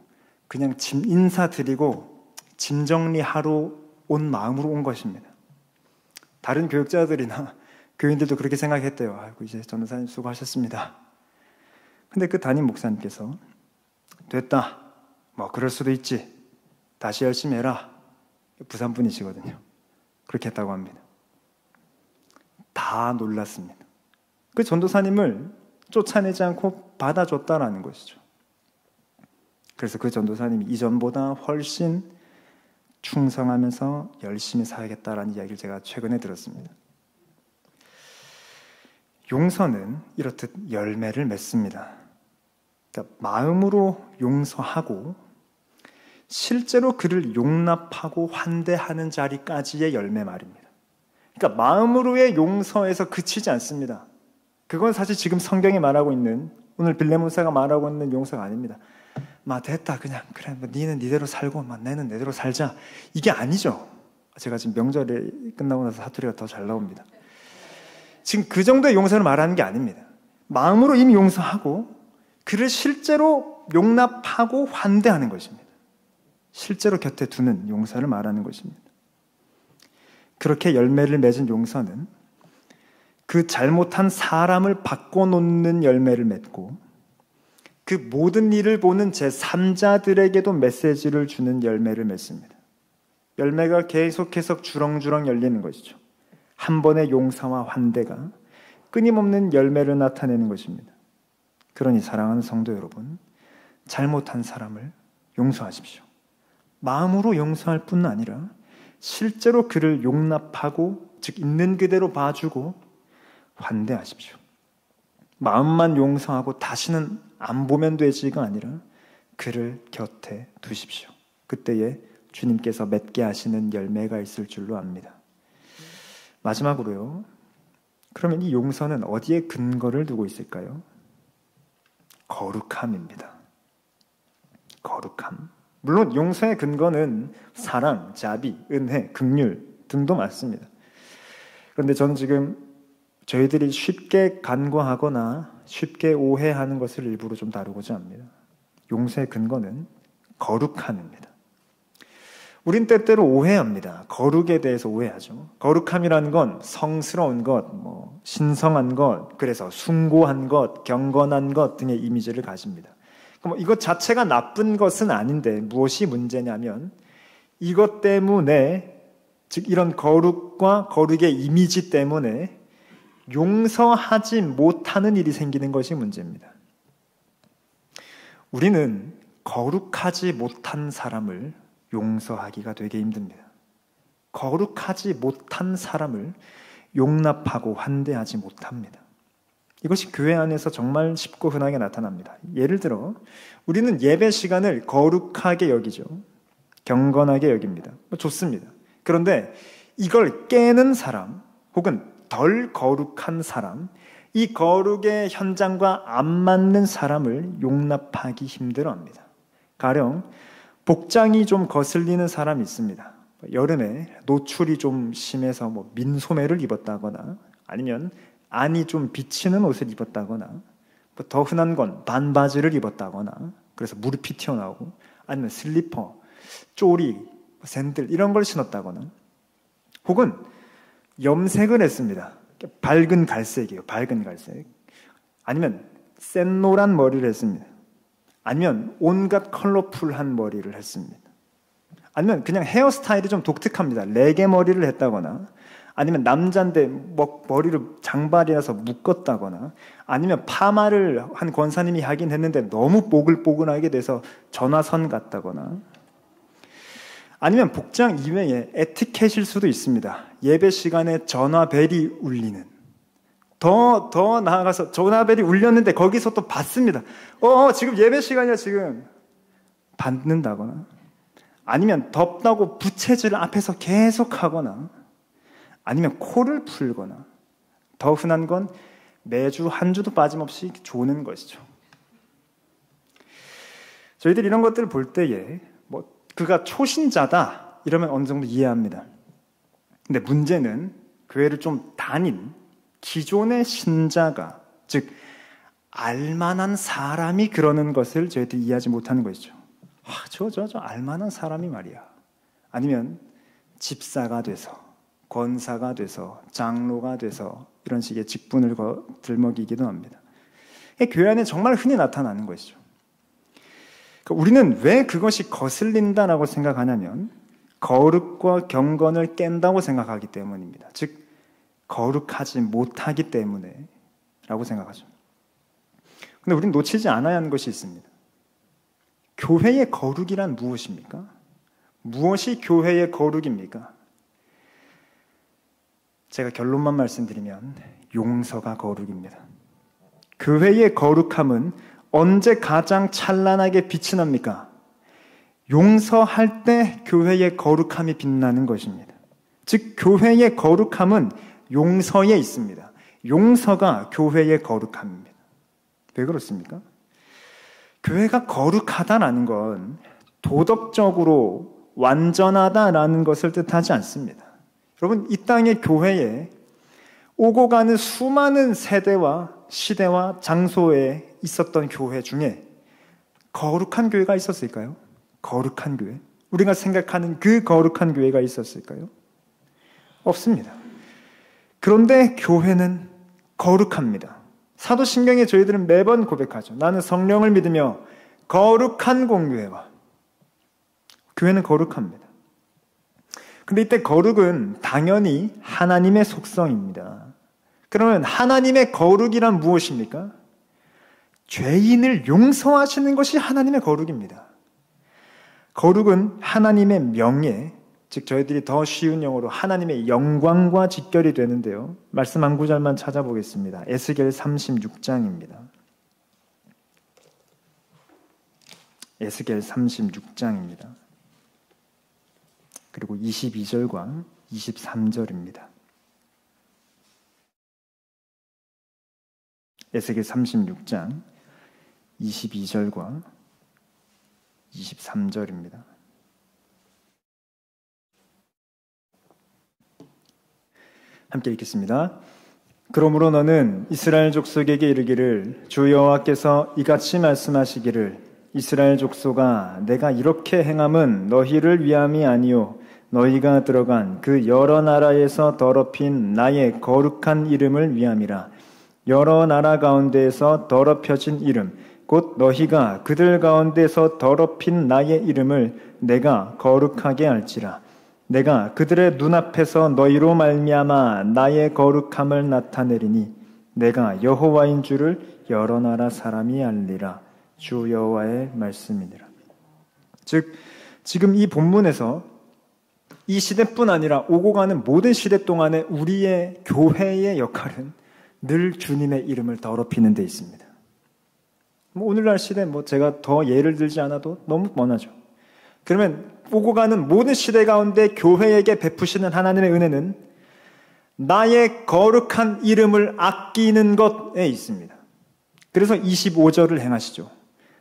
그냥 인사드리고 짐 정리하러 온 마음으로 온 것입니다. 다른 교육자들이나 교인들도 그렇게 생각했대요. 아이고, 이제 전도사님 수고하셨습니다. 근데 그 담임 목사님께서 됐다. 뭐 그럴 수도 있지. 다시 열심히 해라. 부산 분이시거든요. 그렇게 했다고 합니다. 다 놀랐습니다. 그 전도사님을 쫓아내지 않고 받아줬다라는 것이죠. 그래서 그 전도사님이 이전보다 훨씬 충성하면서 열심히 살겠다라는 이야기를 제가 최근에 들었습니다. 용서는 이렇듯 열매를 맺습니다. 그러니까 마음으로 용서하고 실제로 그를 용납하고 환대하는 자리까지의 열매 말입니다. 그러니까 마음으로의 용서에서 그치지 않습니다. 그건 사실 지금 성경이 말하고 있는, 오늘 빌레 목사가 말하고 있는 용서가 아닙니다. 됐다, 그냥 그래, 니는 니대로 살고 내는 내대로 살자, 이게 아니죠. 제가 지금 명절에 끝나고 나서 사투리가 더 잘 나옵니다. 지금 그 정도의 용서를 말하는 게 아닙니다. 마음으로 이미 용서하고 그를 실제로 용납하고 환대하는 것입니다. 실제로 곁에 두는 용서를 말하는 것입니다. 그렇게 열매를 맺은 용서는 그 잘못한 사람을 바꿔놓는 열매를 맺고 그 모든 일을 보는 제3자들에게도 메시지를 주는 열매를 맺습니다. 열매가 계속해서 주렁주렁 열리는 것이죠. 한 번의 용서와 환대가 끊임없는 열매를 나타내는 것입니다. 그러니 사랑하는 성도 여러분, 잘못한 사람을 용서하십시오. 마음으로 용서할 뿐 아니라 실제로 그를 용납하고, 즉 있는 그대로 봐주고 환대하십시오. 마음만 용서하고 다시는 안 보면 되지가 아니라 그를 곁에 두십시오. 그때에 주님께서 맺게 하시는 열매가 있을 줄로 압니다. 마지막으로요, 그러면 이 용서는 어디에 근거를 두고 있을까요? 거룩함입니다. 거룩함. 물론 용서의 근거는 사랑, 자비, 은혜, 긍휼 등도 맞습니다. 그런데 저는 지금 저희들이 쉽게 간과하거나 쉽게 오해하는 것을 일부러 좀 다루고자 합니다. 용서의 근거는 거룩함입니다. 우린 때때로 오해합니다. 거룩에 대해서 오해하죠. 거룩함이라는 건 성스러운 것, 신성한 것, 그래서 숭고한 것, 경건한 것 등의 이미지를 가집니다. 이것 자체가 나쁜 것은 아닌데 무엇이 문제냐면 이것 때문에, 즉 이런 거룩과 거룩의 이미지 때문에 용서하지 못하는 일이 생기는 것이 문제입니다. 우리는 거룩하지 못한 사람을 용서하기가 되게 힘듭니다. 거룩하지 못한 사람을 용납하고 환대하지 못합니다. 이것이 교회 안에서 정말 쉽고 흔하게 나타납니다. 예를 들어 우리는 예배 시간을 거룩하게 여기죠. 경건하게 여깁니다. 좋습니다. 그런데 이걸 깨는 사람 혹은 덜 거룩한 사람, 이 거룩의 현장과 안 맞는 사람을 용납하기 힘들어합니다. 가령 복장이 좀 거슬리는 사람이 있습니다. 여름에 노출이 좀 심해서 민소매를 입었다거나 아니면 안이 좀 비치는 옷을 입었다거나 더 흔한 건 반바지를 입었다거나 그래서 무릎이 튀어나오고 아니면 슬리퍼, 쪼리, 샌들 이런 걸 신었다거나 혹은 염색을 했습니다. 밝은 갈색이에요. 밝은 갈색. 아니면 센 노란 머리를 했습니다. 아니면 온갖 컬러풀한 머리를 했습니다. 아니면 그냥 헤어스타일이 좀 독특합니다. 레게 머리를 했다거나 아니면 남자인데 머리를 장발이라서 묶었다거나 아니면 파마를 한 권사님이 하긴 했는데 너무 뽀글뽀글하게 돼서 전화선 같다거나 아니면 복장 이외에 에티켓일 수도 있습니다. 예배 시간에 전화벨이 울리는, 더 나아가서 전화벨이 울렸는데 거기서 또 받습니다. 지금 예배 시간이야 지금. 받는다거나 아니면 덥다고 부채질 앞에서 계속 하거나 아니면 코를 풀거나 더 흔한 건 매주 한 주도 빠짐없이 조는 것이죠. 저희들이 이런 것들을 볼 때에 그가 초신자다 이러면 어느 정도 이해합니다. 근데 문제는 교회를 좀 다닌 기존의 신자가, 즉 알만한 사람이 그러는 것을 저희들이 이해하지 못하는 것이죠. 저 알만한 사람이 말이야. 아니면 집사가 돼서, 권사가 돼서, 장로가 돼서 이런 식의 직분을 들먹이기도 합니다. 교회 안에 정말 흔히 나타나는 것이죠. 우리는 왜 그것이 거슬린다라고 생각하냐면 거룩과 경건을 깬다고 생각하기 때문입니다. 즉 거룩하지 못하기 때문에 라고 생각하죠. 근데 우리는 놓치지 않아야 하는 것이 있습니다. 교회의 거룩이란 무엇입니까? 무엇이 교회의 거룩입니까? 제가 결론만 말씀드리면 용서가 거룩입니다. 교회의 거룩함은 언제 가장 찬란하게 빛이 납니까? 용서할 때 교회의 거룩함이 빛나는 것입니다. 즉 교회의 거룩함은 용서에 있습니다. 용서가 교회의 거룩함입니다. 왜 그렇습니까? 교회가 거룩하다라는 건 도덕적으로 완전하다라는 것을 뜻하지 않습니다. 여러분, 이 땅의 교회에 오고 가는 수많은 세대와 시대와 장소에 있었던 교회 중에 거룩한 교회가 있었을까요? 거룩한 교회? 우리가 생각하는 그 거룩한 교회가 있었을까요? 없습니다. 그런데 교회는 거룩합니다. 사도신경에 저희들은 매번 고백하죠. 나는 성령을 믿으며 거룩한 공교회와 교회는 거룩합니다. 근데 이때 거룩은 당연히 하나님의 속성입니다. 그러면 하나님의 거룩이란 무엇입니까? 죄인을 용서하시는 것이 하나님의 거룩입니다. 거룩은 하나님의 명예, 즉 저희들이 더 쉬운 영어로 하나님의 영광과 직결이 되는데요. 말씀 한 구절만 찾아보겠습니다. 에스겔 36장입니다. 에스겔 36장입니다. 그리고 22절과 23절입니다. 에스겔 36장 22절과 23절입니다. 함께 읽겠습니다. 그러므로 너는 이스라엘 족속에게 이르기를 주 여호와께서 이같이 말씀하시기를 이스라엘 족속아 내가 이렇게 행함은 너희를 위함이 아니요 너희가 들어간 그 여러 나라에서 더럽힌 나의 거룩한 이름을 위함이라. 여러 나라 가운데에서 더럽혀진 이름 곧 너희가 그들 가운데서 더럽힌 나의 이름을 내가 거룩하게 할지라. 내가 그들의 눈앞에서 너희로 말미암아 나의 거룩함을 나타내리니 내가 여호와인 줄을 여러 나라 사람이 알리라. 주 여호와의 말씀이니라. 즉 지금 이 본문에서 이 시대뿐 아니라 오고 가는 모든 시대 동안에 우리의 교회의 역할은 늘 주님의 이름을 더럽히는 데 있습니다. 오늘날 시대 제가 더 예를 들지 않아도 너무 뻔하죠. 그러면 오고 가는 모든 시대 가운데 교회에게 베푸시는 하나님의 은혜는 나의 거룩한 이름을 아끼는 것에 있습니다. 그래서 25절을 행하시죠.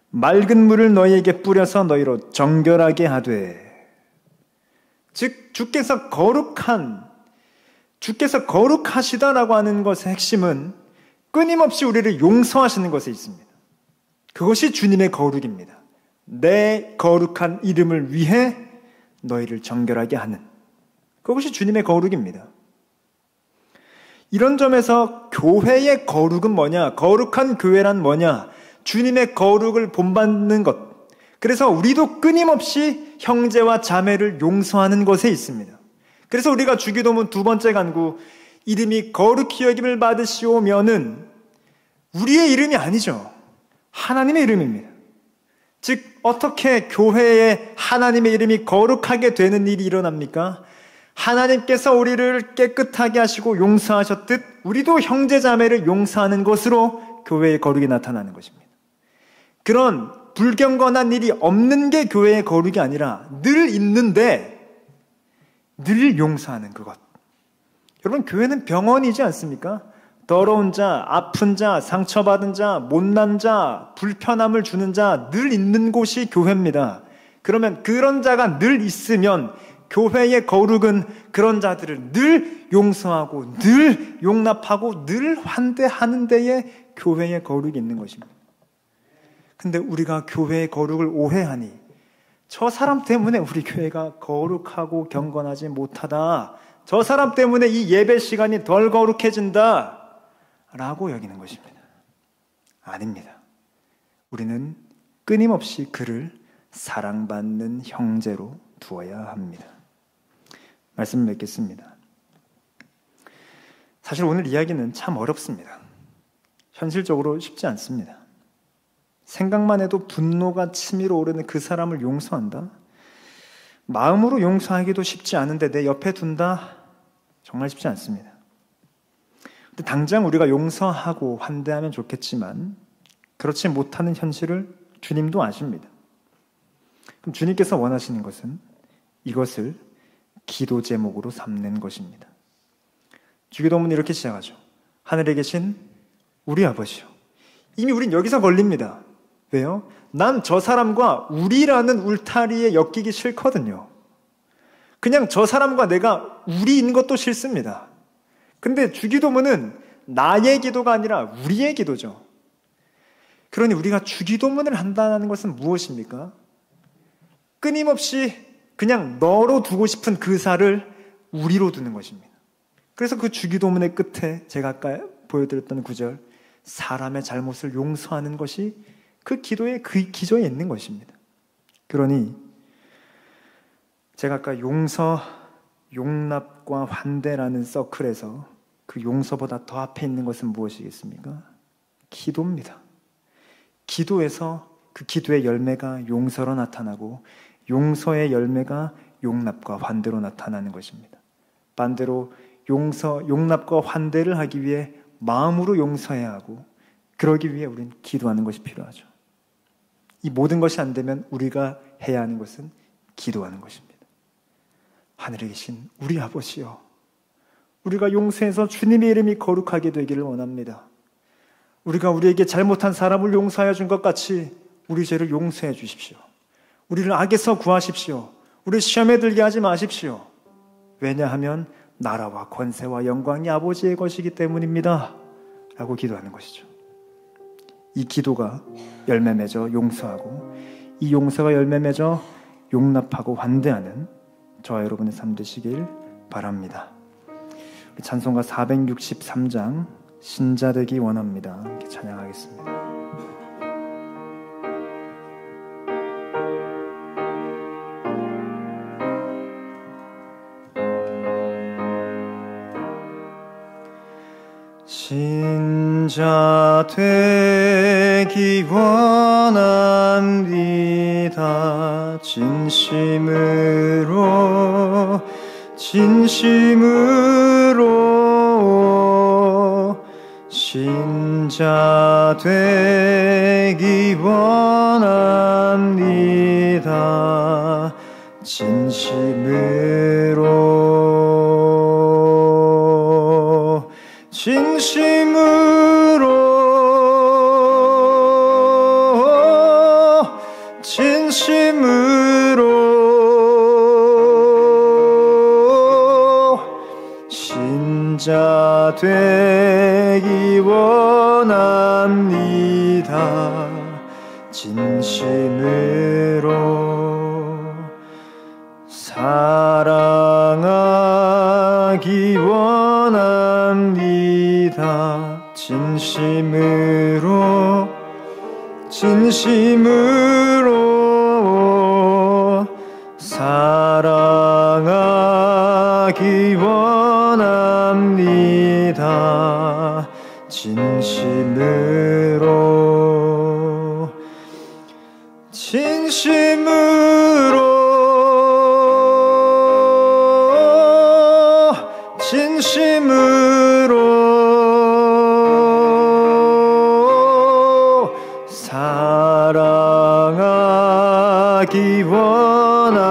맑은 물을 너희에게 뿌려서 너희로 정결하게 하되. 즉 주께서 거룩하시다라고 하는 것의 핵심은 끊임없이 우리를 용서하시는 것에 있습니다. 그것이 주님의 거룩입니다. 내 거룩한 이름을 위해 너희를 정결하게 하는 그것이 주님의 거룩입니다. 이런 점에서 교회의 거룩은 뭐냐? 거룩한 교회란 뭐냐? 주님의 거룩을 본받는 것. 그래서 우리도 끊임없이 형제와 자매를 용서하는 것에 있습니다. 그래서 우리가 주기도문 두 번째 간구 이름이 거룩히 여김을 받으시오면은 우리의 이름이 아니죠. 하나님의 이름입니다. 즉 어떻게 교회에 하나님의 이름이 거룩하게 되는 일이 일어납니까? 하나님께서 우리를 깨끗하게 하시고 용서하셨듯 우리도 형제자매를 용서하는 것으로 교회의 거룩이 나타나는 것입니다. 그런 불경건한 일이 없는 게 교회의 거룩이 아니라 늘 있는데 늘 용서하는 그것. 여러분 교회는 병원이지 않습니까? 더러운 자, 아픈 자, 상처받은 자, 못난 자, 불편함을 주는 자 늘 있는 곳이 교회입니다. 그러면 그런 자가 늘 있으면 교회의 거룩은 그런 자들을 늘 용서하고 늘 용납하고 늘 환대하는 데에 교회의 거룩이 있는 것입니다. 근데 우리가 교회의 거룩을 오해하니 저 사람 때문에 우리 교회가 거룩하고 경건하지 못하다. 저 사람 때문에 이 예배 시간이 덜 거룩해진다. 라고 여기는 것입니다. 아닙니다. 우리는 끊임없이 그를 사랑받는 형제로 두어야 합니다. 말씀을 맺겠습니다. 사실 오늘 이야기는 참 어렵습니다. 현실적으로 쉽지 않습니다. 생각만 해도 분노가 치밀어 오르는 그 사람을 용서한다? 마음으로 용서하기도 쉽지 않은데 내 옆에 둔다? 정말 쉽지 않습니다. 당장 우리가 용서하고 환대하면 좋겠지만 그렇지 못하는 현실을 주님도 아십니다. 그럼 주님께서 원하시는 것은 이것을 기도 제목으로 삼는 것입니다. 주기도문은 이렇게 시작하죠. 하늘에 계신 우리 아버지요. 이미 우린 여기서 걸립니다. 왜요? 난 저 사람과 우리라는 울타리에 엮이기 싫거든요. 그냥 저 사람과 내가 우리인 것도 싫습니다. 근데 주기도문은 나의 기도가 아니라 우리의 기도죠. 그러니 우리가 주기도문을 한다는 것은 무엇입니까? 끊임없이 그냥 너로 두고 싶은 그 살을 우리로 두는 것입니다. 그래서 그 주기도문의 끝에 제가 아까 보여드렸던 구절, 사람의 잘못을 용서하는 것이 그 기도의 그 기저에 있는 것입니다. 그러니 제가 아까 용서, 용납과 환대라는 서클에서 그 용서보다 더 앞에 있는 것은 무엇이겠습니까? 기도입니다. 기도에서 그 기도의 열매가 용서로 나타나고 용서의 열매가 용납과 환대로 나타나는 것입니다. 반대로 용서, 용납과 환대를 하기 위해 마음으로 용서해야 하고 그러기 위해 우리는 기도하는 것이 필요하죠. 이 모든 것이 안 되면 우리가 해야 하는 것은 기도하는 것입니다. 하늘에 계신 우리 아버지요, 우리가 용서해서 주님의 이름이 거룩하게 되기를 원합니다. 우리가 우리에게 잘못한 사람을 용서하여 준 것 같이 우리 죄를 용서해 주십시오. 우리를 악에서 구하십시오. 우리 시험에 들게 하지 마십시오. 왜냐하면 나라와 권세와 영광이 아버지의 것이기 때문입니다. 라고 기도하는 것이죠. 이 기도가 열매 맺어 용서하고 이 용서가 열매 맺어 용납하고 환대하는 저와 여러분의 삶 되시길 바랍니다. 우리 찬송가 463장 신자 되기 원합니다. 함께 찬양하겠습니다. 신자 되기 원합니다. 진심으로 신자 되기 원합니다. 진심으로 신자 되기 원합니다. 진심으로 사랑하기 원합니다. 진심으로 사랑하기 원합니다. 진심으로 사랑하기 원합니다.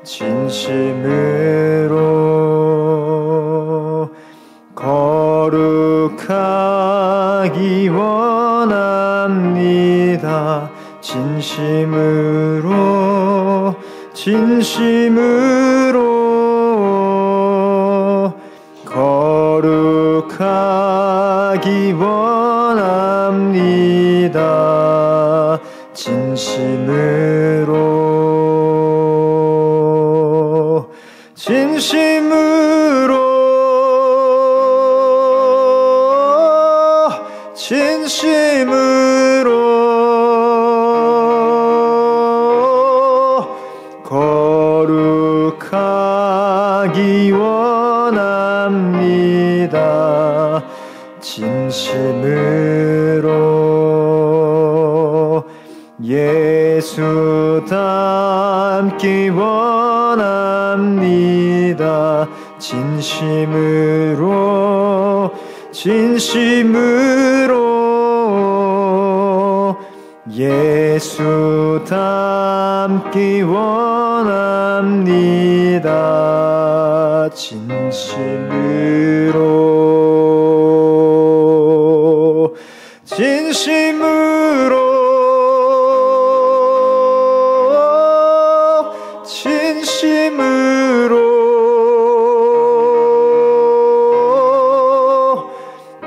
진심으로 거룩하기 원합니다. 진심으로 거룩하기 원합니다. 진심으로 거룩하기 원합니다. 진심으로 예수 닮기 원합니다. 진심으로 진심으로 예수 닮기 원합니다. 진심으로 진심으로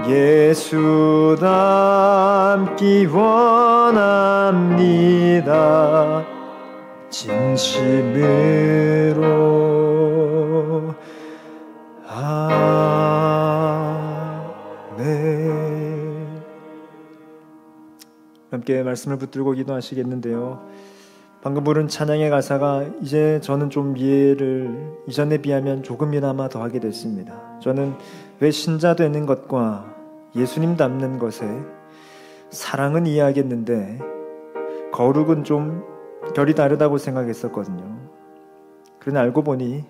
예수 닮기 원합니다. 진심으로. 아멘. 함께 말씀을 붙들고 기도하시겠는데요. 방금 부른 찬양의 가사가 이제 저는 좀 이해를 이전에 비하면 조금이나마 더 하게 됐습니다. 저는 왜 신자 되는 것과 예수님 닮는 것에 사랑은 이해하겠는데 거룩은 좀 결이 다르다고 생각했었거든요. 그러나 알고 보니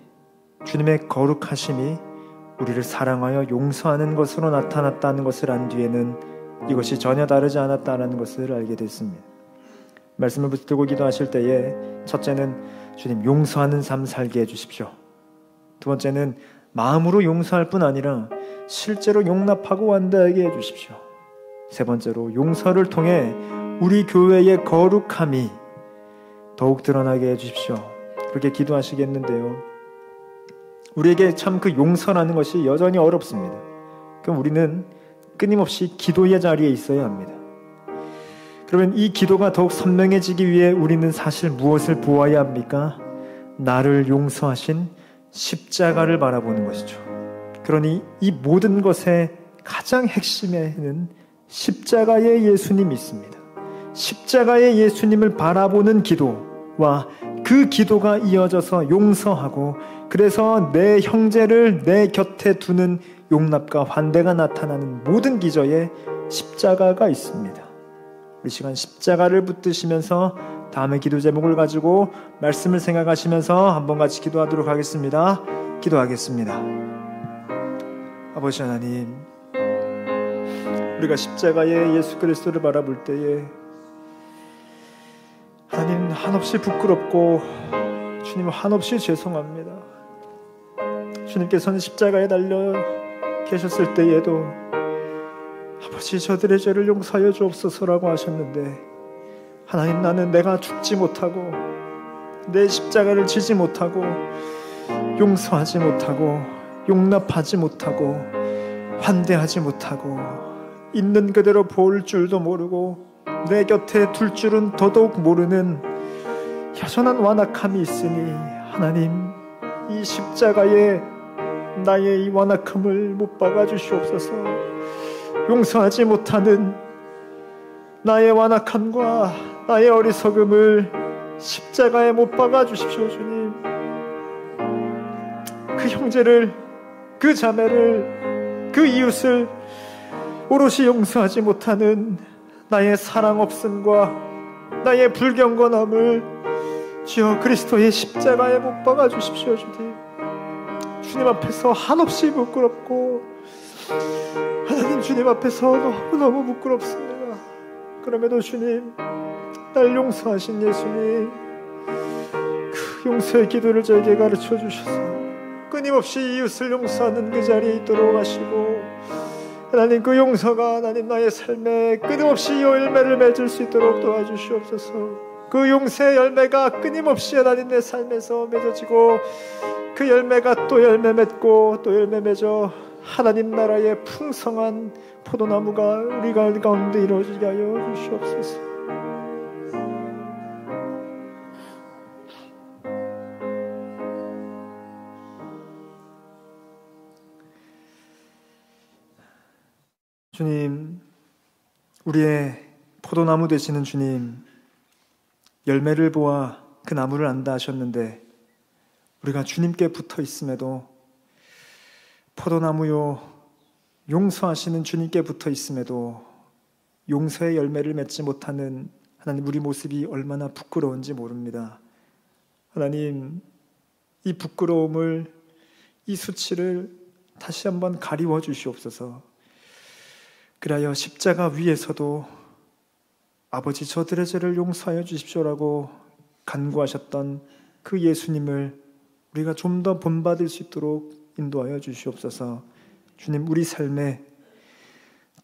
주님의 거룩하심이 우리를 사랑하여 용서하는 것으로 나타났다는 것을 안 뒤에는 이것이 전혀 다르지 않았다는 것을 알게 됐습니다. 말씀을 붙들고 기도하실 때에 첫째는 주님 용서하는 삶 살게 해주십시오. 두 번째는 마음으로 용서할 뿐 아니라 실제로 용납하고 완대하게 해주십시오. 세 번째로 용서를 통해 우리 교회의 거룩함이 더욱 드러나게 해주십시오. 그렇게 기도하시겠는데요. 우리에게 참 그 용서라는 것이 여전히 어렵습니다. 그럼 우리는 끊임없이 기도의 자리에 있어야 합니다. 그러면 이 기도가 더욱 선명해지기 위해 우리는 사실 무엇을 보아야 합니까? 나를 용서하신 십자가를 바라보는 것이죠. 그러니 이 모든 것의 가장 핵심에는 십자가의 예수님이 있습니다. 십자가의 예수님을 바라보는 기도와 그 기도가 이어져서 용서하고 그래서 내 형제를 내 곁에 두는 용납과 환대가 나타나는 모든 기저에 십자가가 있습니다. 이 시간 십자가를 붙드시면서 다음의 기도 제목을 가지고 말씀을 생각하시면서 한번 같이 기도하도록 하겠습니다. 기도하겠습니다. 아버지 하나님, 우리가 십자가의 예수 그리스도를 바라볼 때에 하나님 한없이 부끄럽고 주님 한없이 죄송합니다. 주님께서는 십자가에 달려 계셨을 때에도 아버지 저들의 죄를 용서하여 주옵소서라고 하셨는데 하나님 나는 내가 죽지 못하고 내 십자가를 지지 못하고 용서하지 못하고 용납하지 못하고 환대하지 못하고 있는 그대로 볼 줄도 모르고 내 곁에 둘 줄은 더더욱 모르는 여전한 완악함이 있으니 하나님 이 십자가에 나의 이 완악함을 못 박아 주시옵소서. 용서하지 못하는 나의 완악함과 나의 어리석음을 십자가에 못 박아 주십시오. 주님, 그 형제를, 그 자매를, 그 이웃을 오롯이 용서하지 못하는 나의 사랑 없음과 나의 불경건함을 주여 그리스도의 십자가에 못 박아 주십시오. 주님, 주님 앞에서 한없이 부끄럽고 하나님 주님 앞에서 너무너무 부끄럽습니다. 그럼에도 주님, 날 용서하신 예수님, 그 용서의 기도를 저에게 가르쳐 주셔서 끊임없이 이웃을 용서하는 그 자리에 있도록 하시고 하나님 그 용서가 하나님 나의 삶에 끊임없이 열매를 맺을 수 있도록 도와주시옵소서. 그 용서의 열매가 끊임없이 하나님 내 삶에서 맺어지고 그 열매가 또 열매 맺고 또 열매 맺어 하나님 나라의 풍성한 포도나무가 우리 가운데 이루어지게 하여 주시옵소서. 주님, 우리의 포도나무 되시는 주님, 열매를 보아 그 나무를 안다 하셨는데 우리가 주님께 붙어 있음에도 포도나무요 용서하시는 주님께 붙어 있음에도 용서의 열매를 맺지 못하는 하나님 우리 모습이 얼마나 부끄러운지 모릅니다. 하나님, 이 부끄러움을 이 수치를 다시 한번 가리워 주시옵소서. 그리하여 십자가 위에서도 아버지 저들의 죄를 용서하여 주십시오라고 간구하셨던 그 예수님을 우리가 좀 더 본받을 수 있도록 인도하여 주시옵소서. 주님, 우리 삶에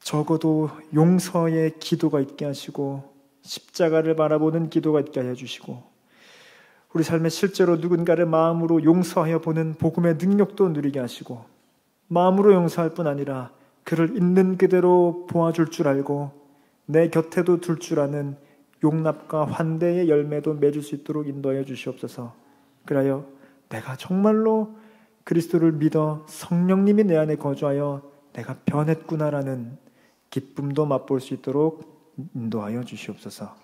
적어도 용서의 기도가 있게 하시고 십자가를 바라보는 기도가 있게 하여 주시고 우리 삶에 실제로 누군가를 마음으로 용서하여 보는 복음의 능력도 누리게 하시고 마음으로 용서할 뿐 아니라 그를 있는 그대로 보아줄 줄 알고 내 곁에도 둘 줄 아는 용납과 환대의 열매도 맺을 수 있도록 인도하여 주시옵소서. 그리하여 내가 정말로 그리스도를 믿어 성령님이 내 안에 거주하여 내가 변했구나라는 기쁨도 맛볼 수 있도록 인도하여 주시옵소서.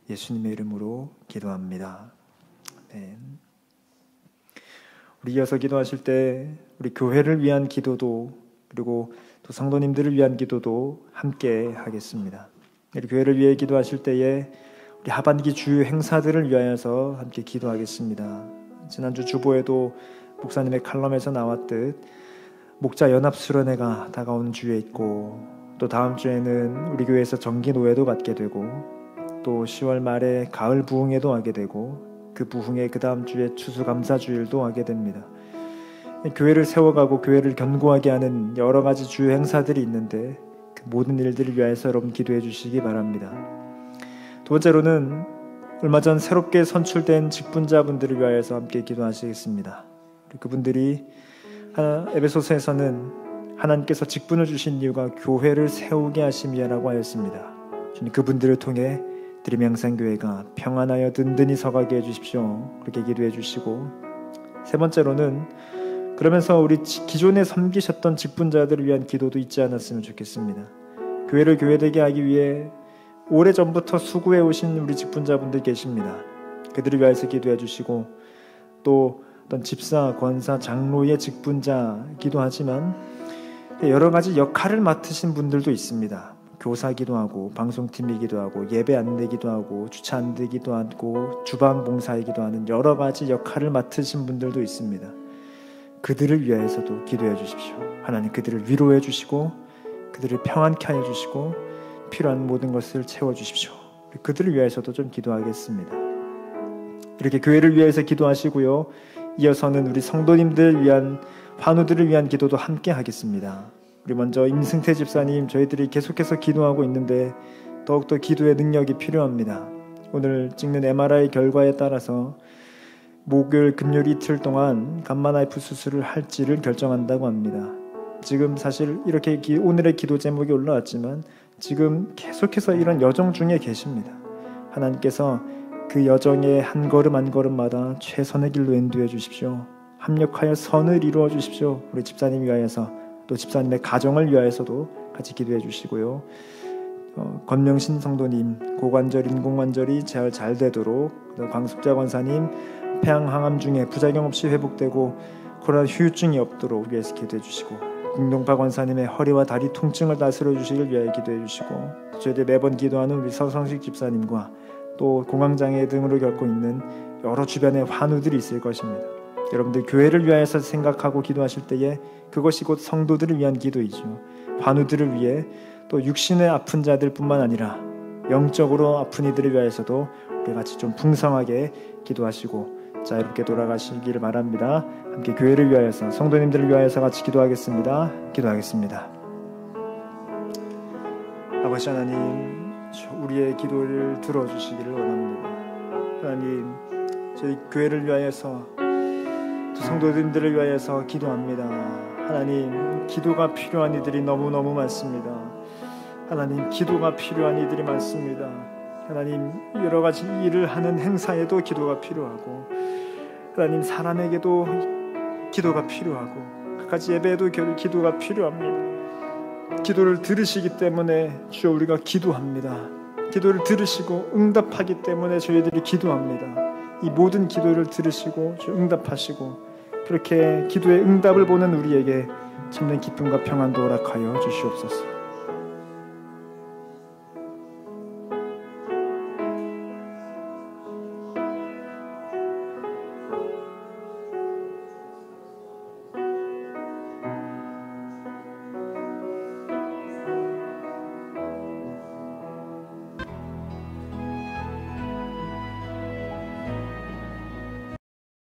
예수님의 이름으로 기도합니다. 아멘. 우리 이어서 기도하실 때 우리 교회를 위한 기도도 그리고 또 성도님들을 위한 기도도 함께 하겠습니다. 우리 교회를 위해 기도하실 때에 우리 하반기 주요 행사들을 위하여서 함께 기도하겠습니다. 지난주 주보에도 목사님의 칼럼에서 나왔듯 목자 연합수련회가 다가오는 주에 있고 또 다음 주에는 우리 교회에서 정기노회도 갖게 되고 또 10월 말에 가을 부흥회도 하게 되고 그 부흥회 그 다음 주에 추수감사주일도 하게 됩니다. 교회를 세워가고 교회를 견고하게 하는 여러 가지 주요 행사들이 있는데 그 모든 일들을 위하여서 여러분 기도해 주시기 바랍니다. 두 번째로는 얼마 전 새롭게 선출된 직분자분들을 위하여서 함께 기도하시겠습니다. 그분들이 에베소서에서는 하나님께서 직분을 주신 이유가 교회를 세우게 하심이라고 하였습니다. 주님, 그분들을 통해 드림양산교회가 평안하여 든든히 서가게 해주십시오. 그렇게 기도해 주시고, 세 번째로는 그러면서 우리 기존에 섬기셨던 직분자들을 위한 기도도 잊지 않았으면 좋겠습니다. 교회를 교회되게 하기 위해 오래전부터 수고해 오신 우리 직분자분들 계십니다. 그들을 위해서 기도해 주시고 또 어떤 집사, 권사, 장로의 직분자이기도 하지만 여러 가지 역할을 맡으신 분들도 있습니다. 교사기도 하고 방송팀이기도 하고 예배 안내기도 하고 주차 안내기도 하고 주방 봉사이기도 하는 여러 가지 역할을 맡으신 분들도 있습니다. 그들을 위해서도 기도해 주십시오. 하나님 그들을 위로해 주시고 그들을 평안케 하여 주시고 필요한 모든 것을 채워주십시오. 그들을 위해서도 좀 기도하겠습니다. 이렇게 교회를 위해서 기도하시고요. 이어서는 우리 성도님들 위한 환우들을 위한 기도도 함께 하겠습니다. 우리 먼저 임승태 집사님, 저희들이 계속해서 기도하고 있는데 더욱더 기도의 능력이 필요합니다. 오늘 찍는 MRI 결과에 따라서 목요일, 금요일 이틀 동안 감마나이프 수술을 할지를 결정한다고 합니다. 지금 사실 이렇게 오늘의 기도 제목이 올라왔지만 지금 계속해서 이런 여정 중에 계십니다. 하나님께서 그 여정의 한 걸음 한 걸음마다 최선의 길로 인도해 주십시오. 합력하여 선을 이루어 주십시오. 우리 집사님 위하여서 또 집사님의 가정을 위하여서도 같이 기도해 주시고요. 권명신 성도님 고관절, 인공관절이 잘 되도록, 광숙자 권사님 폐암 중에 부작용 없이 회복되고 코로나 후유증이 없도록 위해서 기도해 주시고, 공동파 권사님의 허리와 다리 통증을 다스려 주시길 위하여 기도해 주시고, 저희들 매번 기도하는 우리 서성식 집사님과 또 공황장애 등으로 겪고 있는 여러 주변의 환우들이 있을 것입니다. 여러분들 교회를 위하여서 생각하고 기도하실 때에 그것이 곧 성도들을 위한 기도이죠. 환우들을 위해 또 육신의 아픈 자들뿐만 아니라 영적으로 아픈 이들을 위하여서도 우리 같이 좀 풍성하게 기도하시고 자유롭게 돌아가시기를 바랍니다. 함께 교회를 위하여서, 성도님들을 위하여서 같이 기도하겠습니다. 기도하겠습니다. 아버지 하나님, 우리의 기도를 들어주시기를 원합니다. 하나님, 저희 교회를 위하여서 또 성도님들을 위하여서 기도합니다. 하나님, 기도가 필요한 이들이 너무너무 많습니다. 하나님, 기도가 필요한 이들이 많습니다. 하나님, 여러 가지 일을 하는 행사에도 기도가 필요하고, 하나님, 사람에게도 기도가 필요하고, 각가지 예배에도 기도가 필요합니다. 기도를 들으시기 때문에 주여 우리가 기도합니다. 기도를 들으시고 응답하기 때문에 저희들이 기도합니다. 이 모든 기도를 들으시고 응답하시고 그렇게 기도의 응답을 보는 우리에게 참된 기쁨과 평안도 허락하여 주시옵소서.